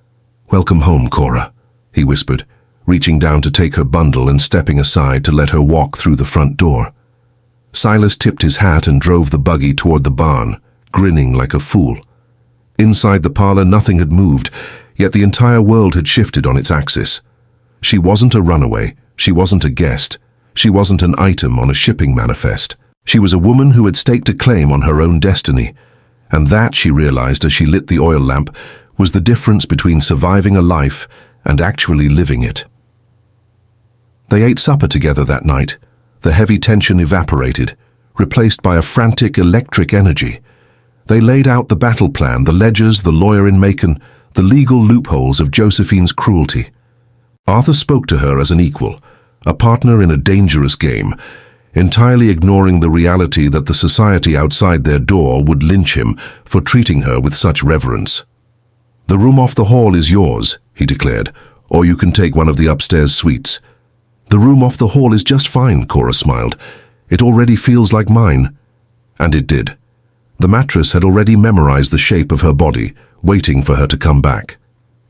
"Welcome home, Cora," he whispered, reaching down to take her bundle and stepping aside to let her walk through the front door. Silas tipped his hat and drove the buggy toward the barn, grinning like a fool. Inside the parlor, nothing had moved, yet the entire world had shifted on its axis. She wasn't a runaway, she wasn't a guest, she wasn't an item on a shipping manifest. She was a woman who had staked a claim on her own destiny, and that, she realized as she lit the oil lamp, was the difference between surviving a life and actually living it. They ate supper together that night. The heavy tension evaporated, replaced by a frantic electric energy. They laid out the battle plan, the ledgers, the lawyer in Macon, the legal loopholes of Josephine's cruelty. Arthur spoke to her as an equal, a partner in a dangerous game, entirely ignoring the reality that the society outside their door would lynch him for treating her with such reverence. "The room off the hall is yours," he declared, "or you can take one of the upstairs suites." "The room off the hall is just fine," Cora smiled. "It already feels like mine." And it did. The mattress had already memorized the shape of her body, waiting for her to come back.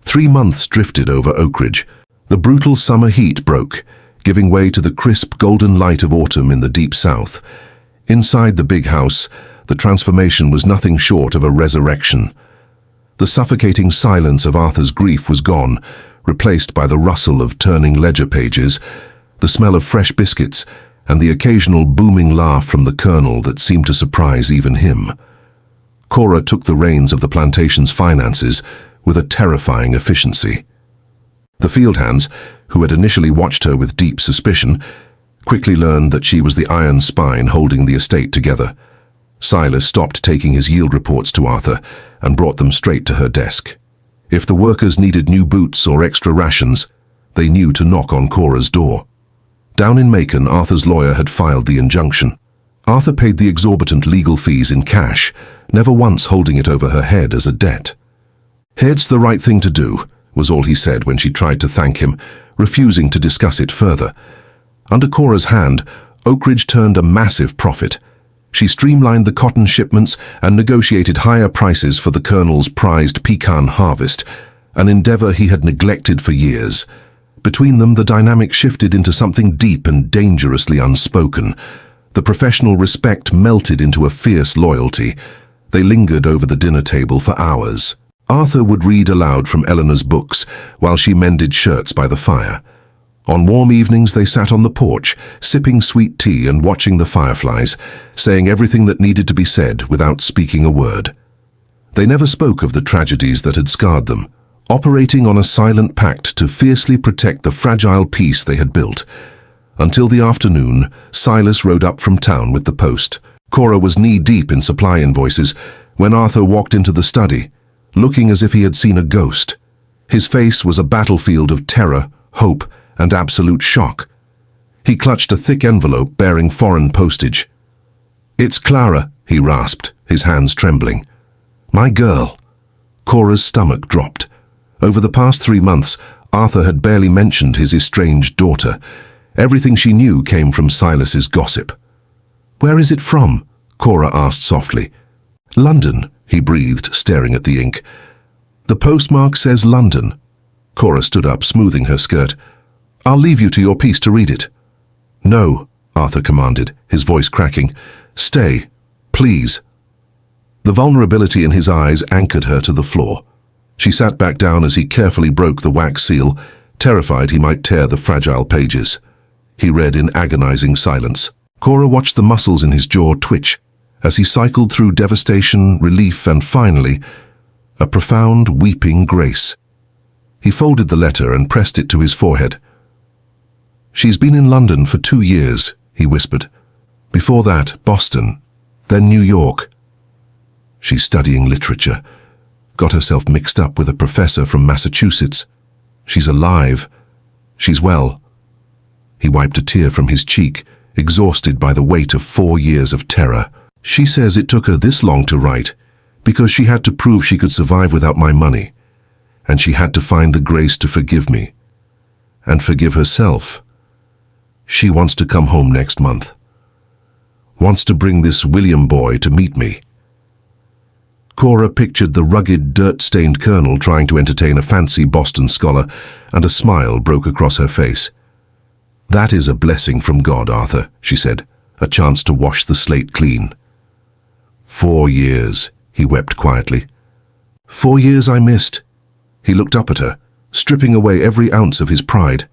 3 months drifted over Oakridge. The brutal summer heat broke, giving way to the crisp golden light of autumn in the deep south. Inside the big house, the transformation was nothing short of a resurrection. The suffocating silence of Arthur's grief was gone, replaced by the rustle of turning ledger pages, the smell of fresh biscuits, and the occasional booming laugh from the colonel that seemed to surprise even him. Cora took the reins of the plantation's finances with a terrifying efficiency. The field hands, who had initially watched her with deep suspicion, quickly learned that she was the iron spine holding the estate together. Silas stopped taking his yield reports to Arthur and brought them straight to her desk. If the workers needed new boots or extra rations, they knew to knock on Cora's door. Down in Macon, Arthur's lawyer had filed the injunction. Arthur paid the exorbitant legal fees in cash, never once holding it over her head as a debt. "It's the right thing to do," was all he said when she tried to thank him, refusing to discuss it further. Under Cora's hand, Oak Ridge turned a massive profit. She streamlined the cotton shipments and negotiated higher prices for the Colonel's prized pecan harvest, an endeavor he had neglected for years. Between them, the dynamic shifted into something deep and dangerously unspoken. The professional respect melted into a fierce loyalty. They lingered over the dinner table for hours. Arthur would read aloud from Eleanor's books while she mended shirts by the fire. On warm evenings they sat on the porch, sipping sweet tea and watching the fireflies, saying everything that needed to be said without speaking a word. They never spoke of the tragedies that had scarred them, operating on a silent pact to fiercely protect the fragile peace they had built. Until the afternoon, Silas rode up from town with the post. Cora was knee-deep in supply invoices when Arthur walked into the study, looking as if he had seen a ghost. His face was a battlefield of terror, hope, and absolute shock. He clutched a thick envelope bearing foreign postage. "It's Clara," he rasped, his hands trembling. "My girl." Cora's stomach dropped. Over the past 3 months, Arthur had barely mentioned his estranged daughter. Everything she knew came from Silas's gossip. "Where is it from?" Cora asked softly. "London," he breathed, staring at the ink. "The postmark says London." Cora stood up, smoothing her skirt. "I'll leave you to your piece to read it." "No," Arthur commanded, his voice cracking. "Stay, please." The vulnerability in his eyes anchored her to the floor. She sat back down as he carefully broke the wax seal, terrified he might tear the fragile pages. He read in agonizing silence. Cora watched the muscles in his jaw twitch as he cycled through devastation, relief, and finally, a profound, weeping grace. He folded the letter and pressed it to his forehead. "She's been in London for 2 years, he whispered. "Before that, Boston, then New York. She's studying literature. Got herself mixed up with a professor from Massachusetts. She's alive. She's well." He wiped a tear from his cheek, exhausted by the weight of 4 years of terror. "She says it took her this long to write, because she had to prove she could survive without my money, and she had to find the grace to forgive me, and forgive herself. She wants to come home next month. Wants to bring this William boy to meet me." Cora pictured the rugged, dirt-stained colonel trying to entertain a fancy Boston scholar, and a smile broke across her face. "That is a blessing from God, Arthur," she said, "a chance to wash the slate clean." 4 years, he wept quietly. 4 years I missed. He looked up at her, stripping away every ounce of his pride.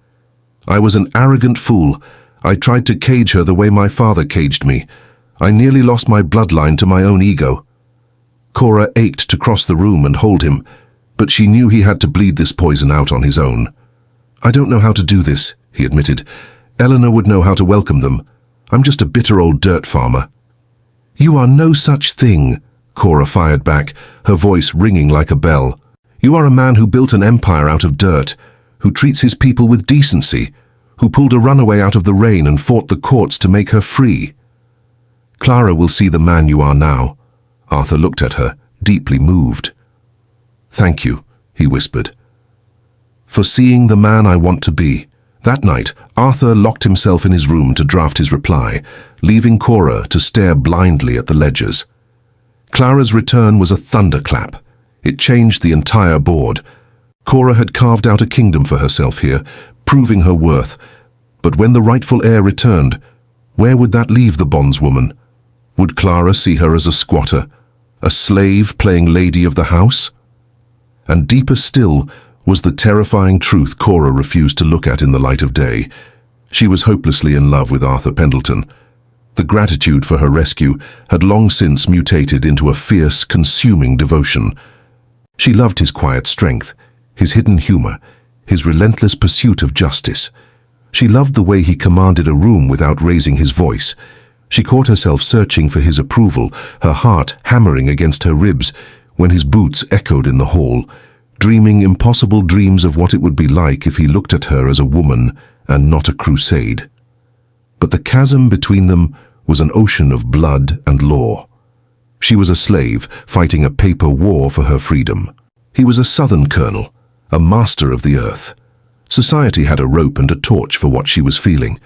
"I was an arrogant fool. I tried to cage her the way my father caged me. I nearly lost my bloodline to my own ego." Cora ached to cross the room and hold him, but she knew he had to bleed this poison out on his own. "I don't know how to do this," he admitted. "Eleanor would know how to welcome them. I'm just a bitter old dirt farmer." "You are no such thing," Cora fired back, her voice ringing like a bell. "You are a man who built an empire out of dirt, who treats his people with decency, who pulled a runaway out of the rain and fought the courts to make her free. Clara will see the man you are now." Arthur looked at her, deeply moved. "Thank you," he whispered, "for seeing the man I want to be." That night, Arthur locked himself in his room to draft his reply, leaving Cora to stare blindly at the ledgers. Clara's return was a thunderclap. It changed the entire board. Cora had carved out a kingdom for herself here, proving her worth. But when the rightful heir returned, where would that leave the bondswoman? Would Clara see her as a squatter, a slave playing lady of the house? And deeper still was the terrifying truth Cora refused to look at in the light of day. She was hopelessly in love with Arthur Pendleton. The gratitude for her rescue had long since mutated into a fierce, consuming devotion. She loved his quiet strength, his hidden humor, his relentless pursuit of justice. She loved the way he commanded a room without raising his voice. She caught herself searching for his approval, her heart hammering against her ribs when his boots echoed in the hall, dreaming impossible dreams of what it would be like if he looked at her as a woman and not a crusade. But the chasm between them was an ocean of blood and law. She was a slave fighting a paper war for her freedom. He was a southern colonel, a master of the earth. Society had a rope and a torch for what she was feeling.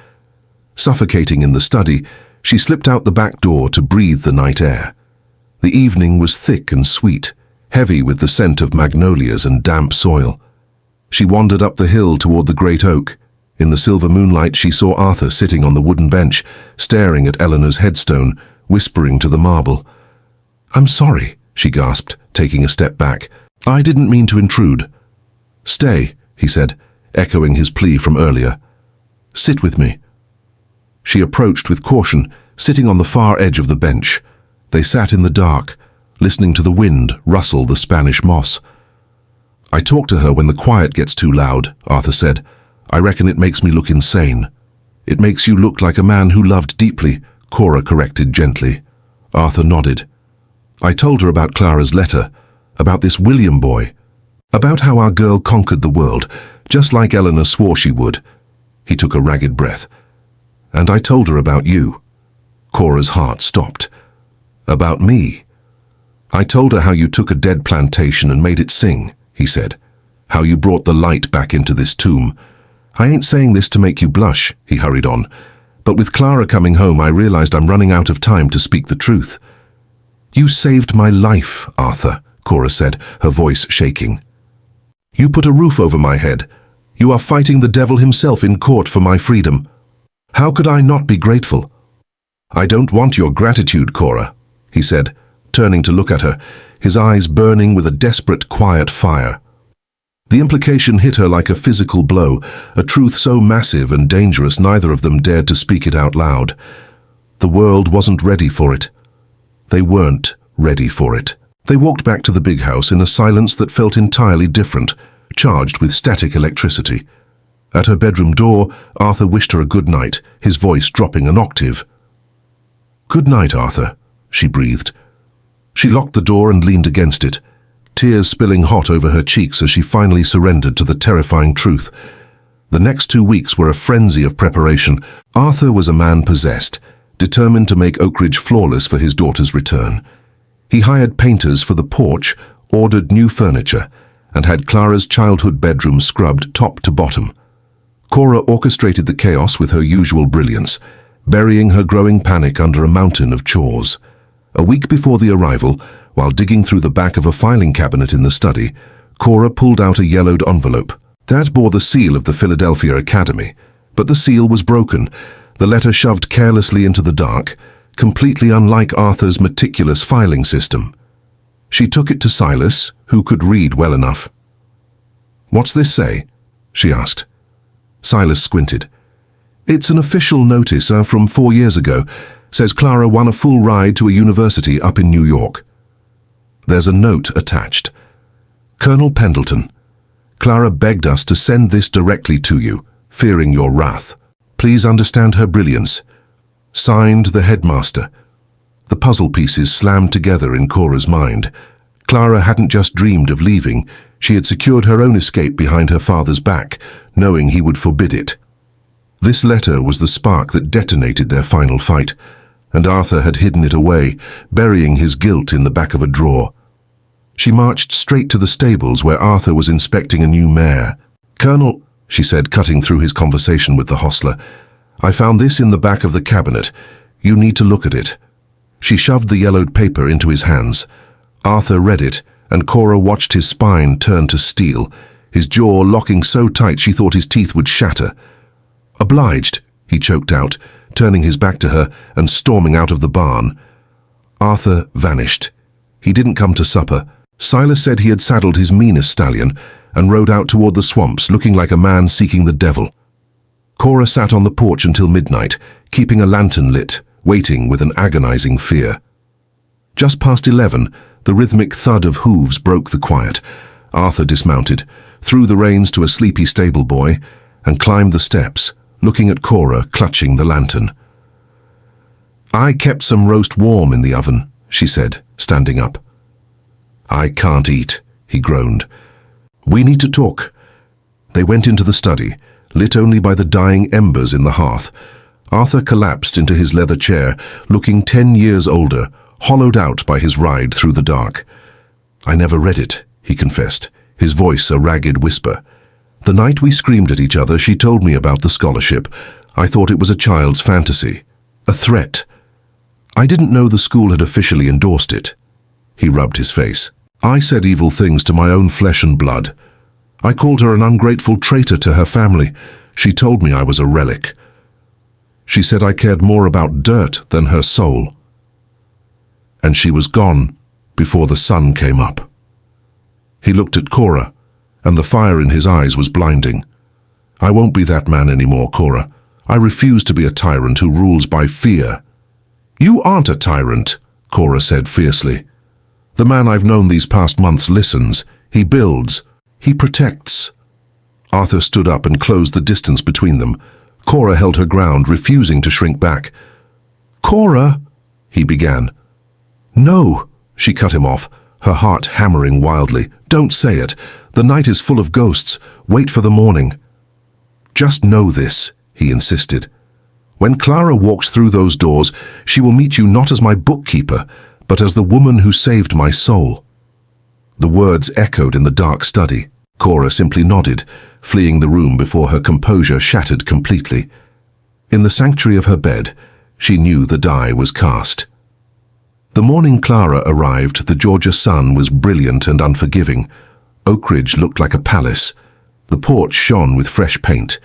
Suffocating in the study, she slipped out the back door to breathe the night air. The evening was thick and sweet, heavy with the scent of magnolias and damp soil. She wandered up the hill toward the great oak. In the silver moonlight, she saw Arthur sitting on the wooden bench, staring at Eleanor's headstone, whispering to the marble. "I'm sorry," she gasped, taking a step back. "I didn't mean to intrude." "Stay," he said, echoing his plea from earlier. "Sit with me." She approached with caution, sitting on the far edge of the bench. They sat in the dark, listening to the wind rustle the Spanish moss. "I talk to her when the quiet gets too loud," Arthur said. "I reckon it makes me look insane." "It makes you look like a man who loved deeply," Cora corrected gently. Arthur nodded. "I told her about Clara's letter, about this William boy, about how our girl conquered the world, just like Eleanor swore she would." He took a ragged breath. "And I told her about you." Cora's heart stopped. "About me?" "I told her how you took a dead plantation and made it sing," he said. "How you brought the light back into this tomb. I ain't saying this to make you blush," he hurried on, "but with Clara coming home I realized I'm running out of time to speak the truth." "You saved my life, Arthur," Cora said, her voice shaking. "You put a roof over my head. You are fighting the devil himself in court for my freedom. How could I not be grateful?" "I don't want your gratitude, Cora," he said, turning to look at her, his eyes burning with a desperate, quiet fire. The implication hit her like a physical blow, a truth so massive and dangerous neither of them dared to speak it out loud. The world wasn't ready for it. They weren't ready for it. They walked back to the big house in a silence that felt entirely different, charged with static electricity. At her bedroom door, Arthur wished her a good night, his voice dropping an octave. "Good night, Arthur," she breathed. She locked the door and leaned against it, tears spilling hot over her cheeks as she finally surrendered to the terrifying truth. The next 2 weeks were a frenzy of preparation. Arthur was a man possessed, determined to make Oak Ridge flawless for his daughter's return. He hired painters for the porch, ordered new furniture, and had Clara's childhood bedroom scrubbed top to bottom. Cora orchestrated the chaos with her usual brilliance, burying her growing panic under a mountain of chores. A week before the arrival, while digging through the back of a filing cabinet in the study, Cora pulled out a yellowed envelope. That bore the seal of the Philadelphia Academy, but the seal was broken, the letter shoved carelessly into the dark, completely unlike Arthur's meticulous filing system. She took it to Silas, who could read well enough. "What's this say?" she asked. Silas squinted. "It's an official notice from 4 years ago. Says Clara won a full ride to a university up in New York." There's a note attached. "Colonel Pendleton, Clara begged us to send this directly to you, fearing your wrath. Please understand her brilliance. Signed, the headmaster." The puzzle pieces slammed together in Cora's mind. Clara hadn't just dreamed of leaving. She had secured her own escape behind her father's back, knowing he would forbid it. This letter was the spark that detonated their final fight, and Arthur had hidden it away, burying his guilt in the back of a drawer. She marched straight to the stables where Arthur was inspecting a new mare. "Colonel," she said, cutting through his conversation with the hostler, "I found this in the back of the cabinet. You need to look at it." She shoved the yellowed paper into his hands. Arthur read it, and Cora watched his spine turn to steel, his jaw locking so tight she thought his teeth would shatter. "Obliged," he choked out, turning his back to her and storming out of the barn. Arthur vanished. He didn't come to supper. Silas said he had saddled his meanest stallion and rode out toward the swamps looking like a man seeking the devil. Cora sat on the porch until midnight, keeping a lantern lit, waiting with an agonizing fear. Just past 11, the rhythmic thud of hooves broke the quiet. Arthur dismounted, threw the reins to a sleepy stable boy, and climbed the steps, looking at Cora clutching the lantern. "I kept some roast warm in the oven," she said, standing up. "I can't eat," he groaned. "We need to talk." They went into the study, lit only by the dying embers in the hearth. Arthur collapsed into his leather chair, looking 10 years older, hollowed out by his ride through the dark. "I never read it," he confessed, his voice a ragged whisper. "The night we screamed at each other, she told me about the scholarship. I thought it was a child's fantasy. A threat. I didn't know the school had officially endorsed it." He rubbed his face. "I said evil things to my own flesh and blood. I called her an ungrateful traitor to her family. She told me I was a relic. She said I cared more about dirt than her soul. And she was gone before the sun came up." He looked at Cora, and the fire in his eyes was blinding. "I won't be that man anymore, Cora. I refuse to be a tyrant who rules by fear." "You aren't a tyrant," Cora said fiercely. "The man I've known these past months listens. He builds. He protects." Arthur stood up and closed the distance between them. Cora held her ground, refusing to shrink back. "Cora," he began. "No," she cut him off, her heart hammering wildly. "Don't say it. The night is full of ghosts. Wait for the morning." "Just know this," he insisted. "When Clara walks through those doors, she will meet you not as my bookkeeper, but as the woman who saved my soul." The words echoed in the dark study. Cora simply nodded, fleeing the room before her composure shattered completely. In the sanctuary of her bed, she knew the die was cast. The morning Clara arrived, the Georgia sun was brilliant and unforgiving. Oak Ridge looked like a palace. The porch shone with fresh paint.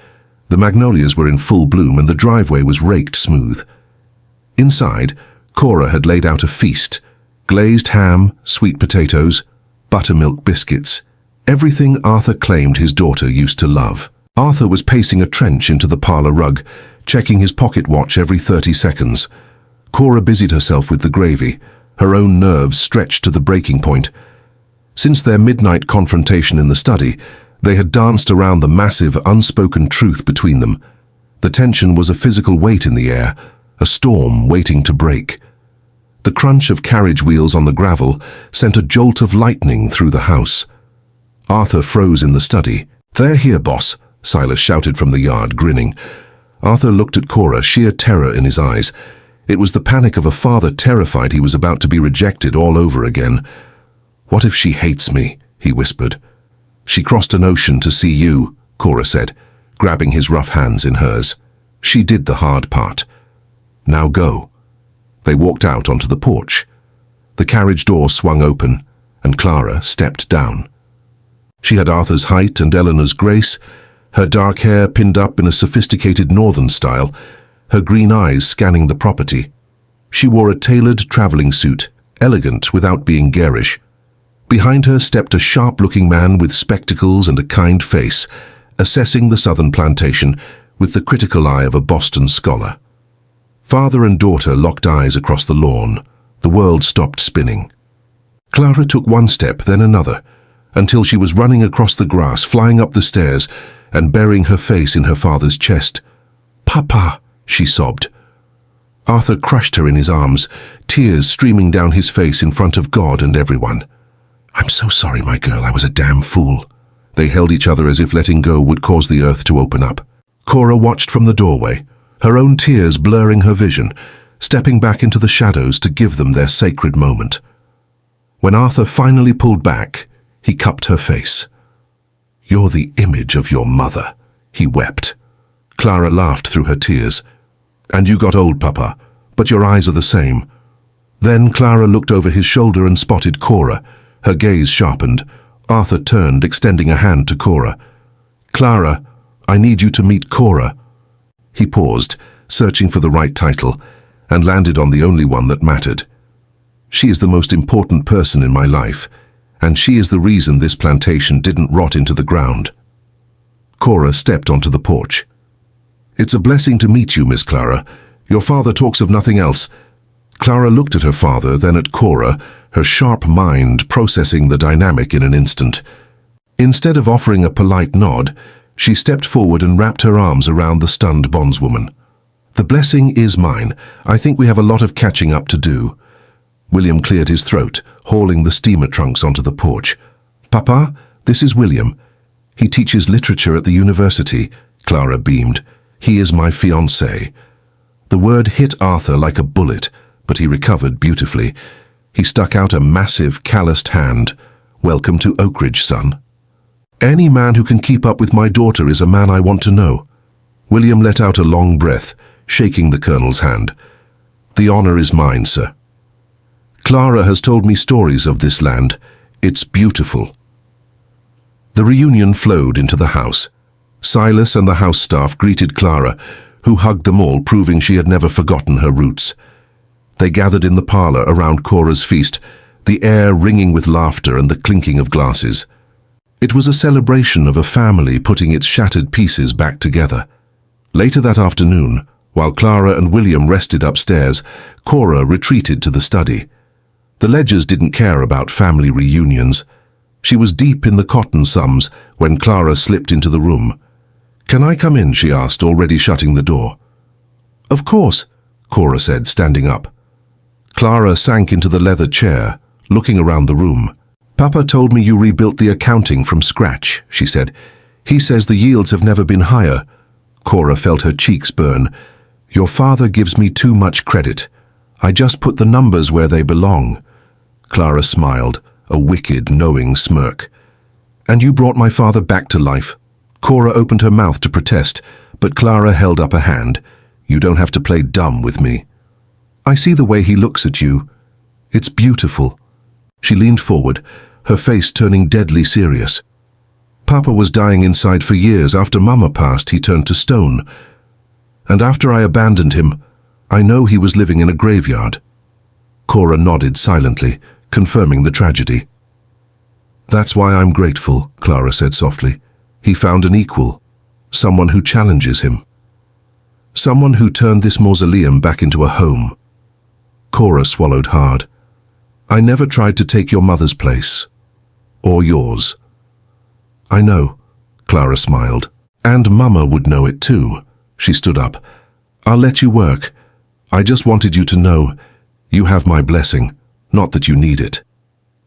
The magnolias were in full bloom and the driveway was raked smooth. Inside, Cora had laid out a feast. Glazed ham, sweet potatoes, buttermilk biscuits. Everything Arthur claimed his daughter used to love. Arthur was pacing a trench into the parlor rug, checking his pocket watch every 30 seconds. Cora busied herself with the gravy, her own nerves stretched to the breaking point. Since their midnight confrontation in the study, they had danced around the massive, unspoken truth between them. The tension was a physical weight in the air, a storm waiting to break. The crunch of carriage wheels on the gravel sent a jolt of lightning through the house. Arthur froze in the study. "They're here, boss," Silas shouted from the yard, grinning. Arthur looked at Cora, sheer terror in his eyes. It was the panic of a father terrified he was about to be rejected all over again. "What if she hates me?" he whispered. "She crossed an ocean to see you," Cora said, grabbing his rough hands in hers. "She did the hard part. Now go." They walked out onto the porch. The carriage door swung open, and Clara stepped down. She had Arthur's height and Eleanor's grace, her dark hair pinned up in a sophisticated northern style, her green eyes scanning the property. She wore a tailored traveling suit, elegant without being garish. Behind her stepped a sharp-looking man with spectacles and a kind face, assessing the southern plantation with the critical eye of a Boston scholar. Father and daughter locked eyes across the lawn. The world stopped spinning. Clara took one step, then another, until she was running across the grass, flying up the stairs, and burying her face in her father's chest. "Papa," she sobbed. Arthur crushed her in his arms, tears streaming down his face in front of God and everyone. "I'm so sorry, my girl, I was a damn fool." They held each other as if letting go would cause the earth to open up. Cora watched from the doorway, her own tears blurring her vision, stepping back into the shadows to give them their sacred moment. When Arthur finally pulled back, he cupped her face. "You're the image of your mother," he wept. Clara laughed through her tears. "And you got old, Papa, but your eyes are the same." Then Clara looked over his shoulder and spotted Cora. Her gaze sharpened. Arthur turned, extending a hand to Cora. "Clara, I need you to meet Cora." He paused, searching for the right title, and landed on the only one that mattered. "She is the most important person in my life, and she is the reason this plantation didn't rot into the ground." Cora stepped onto the porch. "It's a blessing to meet you, Miss Clara. Your father talks of nothing else." Clara looked at her father, then at Cora, her sharp mind processing the dynamic in an instant. Instead of offering a polite nod, she stepped forward and wrapped her arms around the stunned bondswoman. "The blessing is mine. I think we have a lot of catching up to do." William cleared his throat, hauling the steamer trunks onto the porch. "Papa, this is William. He teaches literature at the university," Clara beamed. "He is my fiancé." The word hit Arthur like a bullet, but he recovered beautifully. He stuck out a massive, calloused hand. Welcome to Oakridge, son. Any man who can keep up with my daughter is a man I want to know. William let out a long breath, shaking the colonel's hand. The honor is mine, sir. Clara has told me stories of this land. It's beautiful. The reunion flowed into the house. Silas and the house staff greeted Clara, who hugged them all, proving she had never forgotten her roots. They gathered in the parlor around Cora's feast, the air ringing with laughter and the clinking of glasses. It was a celebration of a family putting its shattered pieces back together. Later that afternoon, while Clara and William rested upstairs, Cora retreated to the study. The Ledgers didn't care about family reunions. She was deep in the cotton sums when Clara slipped into the room. "Can I come in?" she asked, already shutting the door. "Of course," Cora said, standing up. Clara sank into the leather chair, looking around the room. "Papa told me you rebuilt the accounting from scratch," she said. "He says the yields have never been higher." Cora felt her cheeks burn. "Your father gives me too much credit. I just put the numbers where they belong." Clara smiled, a wicked, knowing smirk. "And you brought my father back to life." Cora opened her mouth to protest, but Clara held up a hand. "You don't have to play dumb with me. I see the way he looks at you. It's beautiful." She leaned forward, her face turning deadly serious. "Papa was dying inside for years. After Mama passed, he turned to stone. And after I abandoned him, I know he was living in a graveyard." Cora nodded silently, confirming the tragedy. "That's why I'm grateful," Clara said softly. "He found an equal, someone who challenges him. Someone who turned this mausoleum back into a home." Cora swallowed hard. "I never tried to take your mother's place. Or yours." "I know," Clara smiled. "And Mama would know it too." She stood up. "I'll let you work. I just wanted you to know you have my blessing, not that you need it."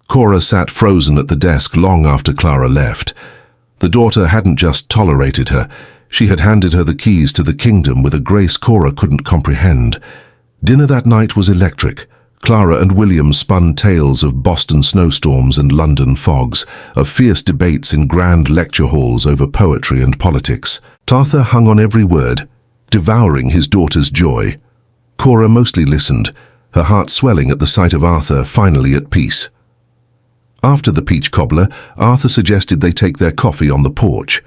Cora sat frozen at the desk long after Clara left. The daughter hadn't just tolerated her, she had handed her the keys to the kingdom with a grace Cora couldn't comprehend. Dinner that night was electric. Clara and William spun tales of Boston snowstorms and London fogs, of fierce debates in grand lecture halls over poetry and politics. Arthur hung on every word, devouring his daughter's joy. Cora mostly listened, her heart swelling at the sight of Arthur finally at peace. After the peach cobbler, Arthur suggested they take their coffee on the porch.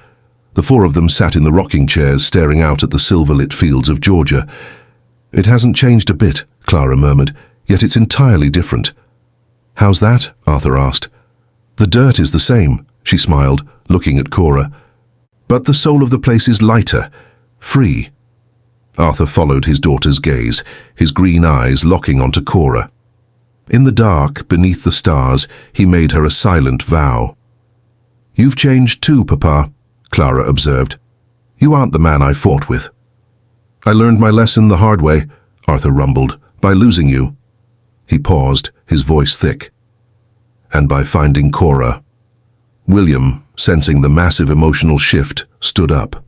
The four of them sat in the rocking chairs, staring out at the silver-lit fields of Georgia. "It hasn't changed a bit," Clara murmured, "yet it's entirely different." "How's that?" Arthur asked. "The dirt is the same," she smiled, looking at Cora. "But the soul of the place is lighter, free." Arthur followed his daughter's gaze, his green eyes locking onto Cora. In the dark, beneath the stars, he made her a silent vow. "You've changed too, Papa," Clara observed. "You aren't the man I fought with." "I learned my lesson the hard way," Arthur rumbled, "by losing you." He paused, his voice thick. "And by finding Cora." William, sensing the massive emotional shift, stood up.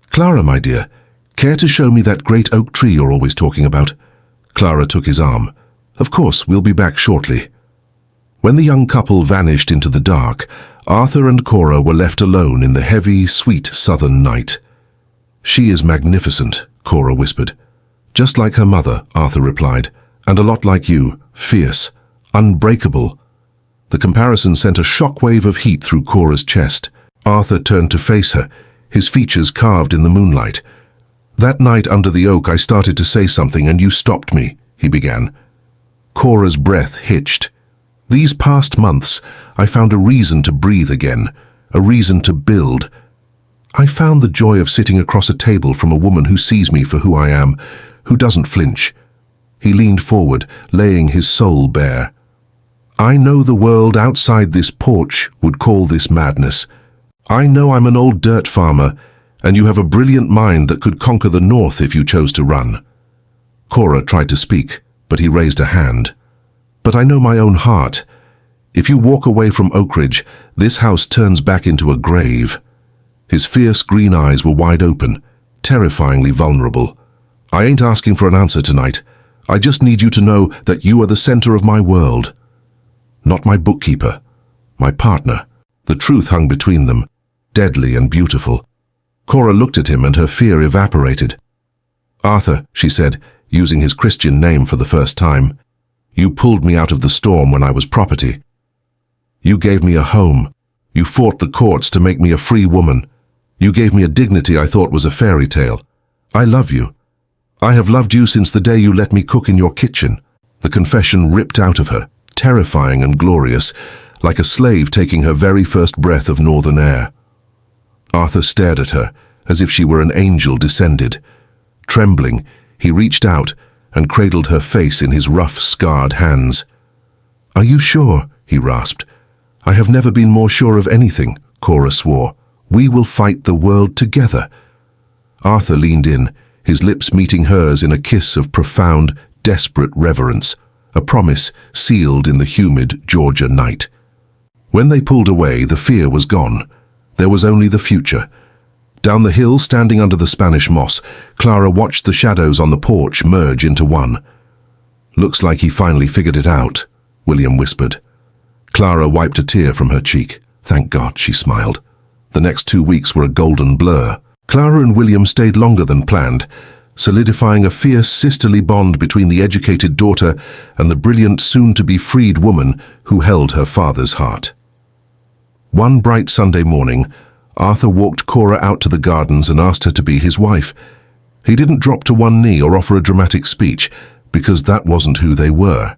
"Clara, my dear, care to show me that great oak tree you're always talking about?" Clara took his arm. "Of course, we'll be back shortly." When the young couple vanished into the dark, Arthur and Cora were left alone in the heavy, sweet southern night. "She is magnificent," Cora whispered. "Just like her mother," Arthur replied, "and a lot like you, fierce, unbreakable." The comparison sent a shockwave of heat through Cora's chest. Arthur turned to face her, his features carved in the moonlight. "That night under the oak I started to say something and you stopped me," he began. Cora's breath hitched. "These past months, I found a reason to breathe again, a reason to build. I found the joy of sitting across a table from a woman who sees me for who I am, who doesn't flinch." He leaned forward, laying his soul bare. "I know the world outside this porch would call this madness. I know I'm an old dirt farmer, and you have a brilliant mind that could conquer the north if you chose to run." Cora tried to speak, but he raised a hand. "But I know my own heart. If you walk away from Oakridge, this house turns back into a grave." His fierce green eyes were wide open, terrifyingly vulnerable. "I ain't asking for an answer tonight. I just need you to know that you are the center of my world. Not my bookkeeper, my partner. The truth hung between them, deadly and beautiful. Cora looked at him and her fear evaporated. "Arthur," she said, using his Christian name for the first time, "you pulled me out of the storm when I was property. You gave me a home. You fought the courts to make me a free woman. You gave me a dignity I thought was a fairy tale. I love you. I have loved you since the day you let me cook in your kitchen." The confession ripped out of her, terrifying and glorious, like a slave taking her very first breath of northern air. Arthur stared at her, as if she were an angel descended. Trembling, he reached out and cradled her face in his rough, scarred hands. "Are you sure?" he rasped. "I have never been more sure of anything," Cora swore. "We will fight the world together." Arthur leaned in, his lips meeting hers in a kiss of profound, desperate reverence, a promise sealed in the humid Georgia night. When they pulled away, the fear was gone. There was only the future. Down the hill, standing under the Spanish moss, Clara watched the shadows on the porch merge into one. "Looks like he finally figured it out," William whispered. Clara wiped a tear from her cheek. "Thank God," she smiled. The next 2 weeks were a golden blur. Clara and William stayed longer than planned, solidifying a fierce sisterly bond between the educated daughter and the brilliant soon-to-be freed woman who held her father's heart. One bright Sunday morning, Arthur walked Cora out to the gardens and asked her to be his wife. He didn't drop to one knee or offer a dramatic speech, because that wasn't who they were.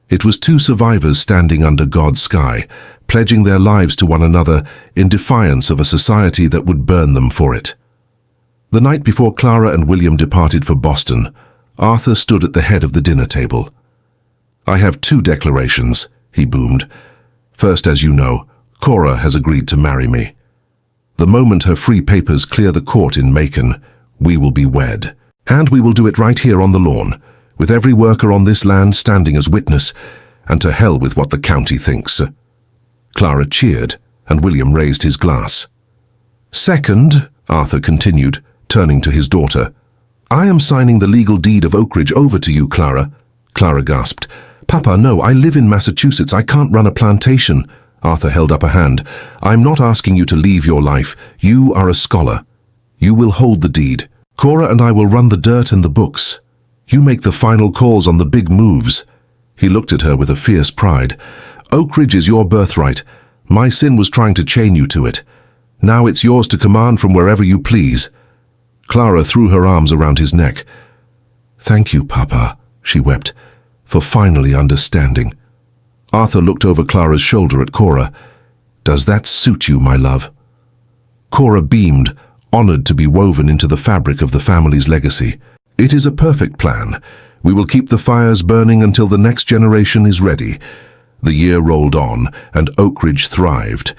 It was two survivors standing under God's sky, pledging their lives to one another in defiance of a society that would burn them for it. The night before Clara and William departed for Boston, Arthur stood at the head of the dinner table. "I have 2 declarations," he boomed. "First, as you know, Cora has agreed to marry me. The moment her free papers clear the court in Macon, we will be wed. And we will do it right here on the lawn, with every worker on this land standing as witness, and to hell with what the county thinks." Clara cheered, and William raised his glass. "Second," Arthur continued, turning to his daughter, "I am signing the legal deed of Oakridge over to you, Clara." Clara gasped. "Papa, no, I live in Massachusetts. I can't run a plantation." Arthur held up a hand. "I'm not asking you to leave your life. You are a scholar. You will hold the deed. Cora and I will run the dirt and the books. You make the final calls on the big moves." He looked at her with a fierce pride. "Oakridge is your birthright. My sin was trying to chain you to it. Now it's yours to command from wherever you please." Clara threw her arms around his neck. "Thank you, Papa," she wept, "for finally understanding." Arthur looked over Clara's shoulder at Cora. "Does that suit you, my love?" Cora beamed, honored to be woven into the fabric of the family's legacy. "It is a perfect plan. We will keep the fires burning until the next generation is ready." The year rolled on, and Oakridge thrived.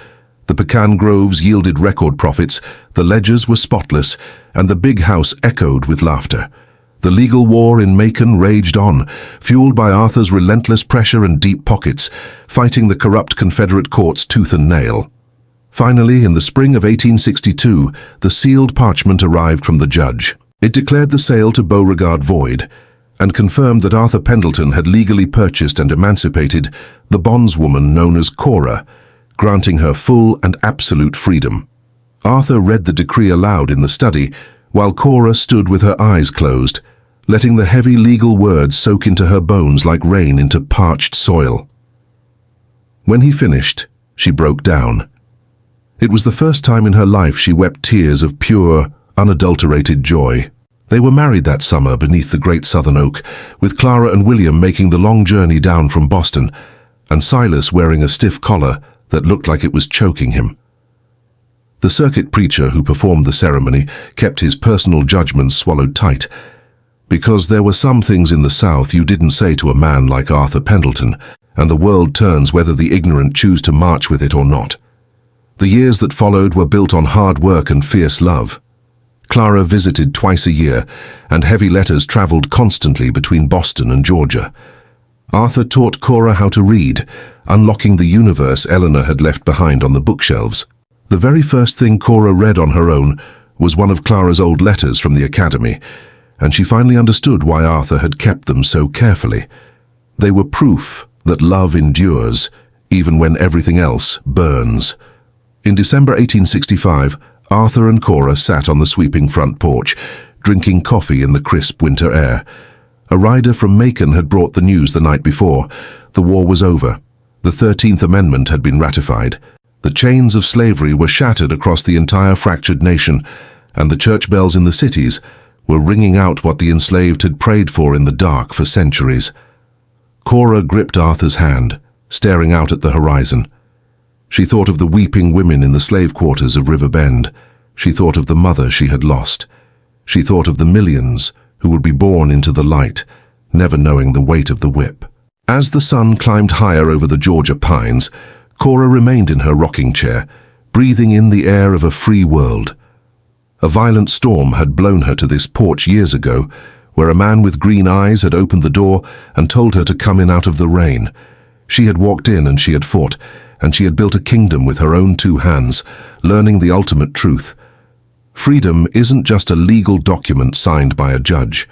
The pecan groves yielded record profits, the ledgers were spotless, and the big house echoed with laughter. The legal war in Macon raged on, fueled by Arthur's relentless pressure and deep pockets, fighting the corrupt Confederate courts tooth and nail. Finally, in the spring of 1862, the sealed parchment arrived from the judge. It declared the sale to Beauregard void, and confirmed that Arthur Pendleton had legally purchased and emancipated the bondswoman known as Cora, granting her full and absolute freedom. Arthur read the decree aloud in the study, while Cora stood with her eyes closed, letting the heavy legal words soak into her bones like rain into parched soil. When he finished, she broke down. It was the first time in her life she wept tears of pure, unadulterated joy. They were married that summer beneath the great southern oak, with Clara and William making the long journey down from Boston, and Silas wearing a stiff collar that looked like it was choking him. The circuit preacher who performed the ceremony kept his personal judgments swallowed tight, because there were some things in the South you didn't say to a man like Arthur Pendleton, and the world turns whether the ignorant choose to march with it or not. The years that followed were built on hard work and fierce love. Clara visited twice a year, and heavy letters traveled constantly between Boston and Georgia. Arthur taught Cora how to read, unlocking the universe Eleanor had left behind on the bookshelves. The very first thing Cora read on her own was one of Clara's old letters from the academy, and she finally understood why Arthur had kept them so carefully. They were proof that love endures, even when everything else burns. In December 1865, Arthur and Cora sat on the sweeping front porch, drinking coffee in the crisp winter air. A rider from Macon had brought the news the night before. The war was over. The 13th Amendment had been ratified. The chains of slavery were shattered across the entire fractured nation, and the church bells in the cities were ringing out what the enslaved had prayed for in the dark for centuries. Cora gripped Arthur's hand, staring out at the horizon. She thought of the weeping women in the slave quarters of River Bend. She thought of the mother she had lost. She thought of the millions who would be born into the light, never knowing the weight of the whip. As the sun climbed higher over the Georgia pines, Cora remained in her rocking chair, breathing in the air of a free world. A violent storm had blown her to this porch years ago, where a man with green eyes had opened the door and told her to come in out of the rain. She had walked in and she had fought, and she had built a kingdom with her own two hands, learning the ultimate truth. Freedom isn't just a legal document signed by a judge.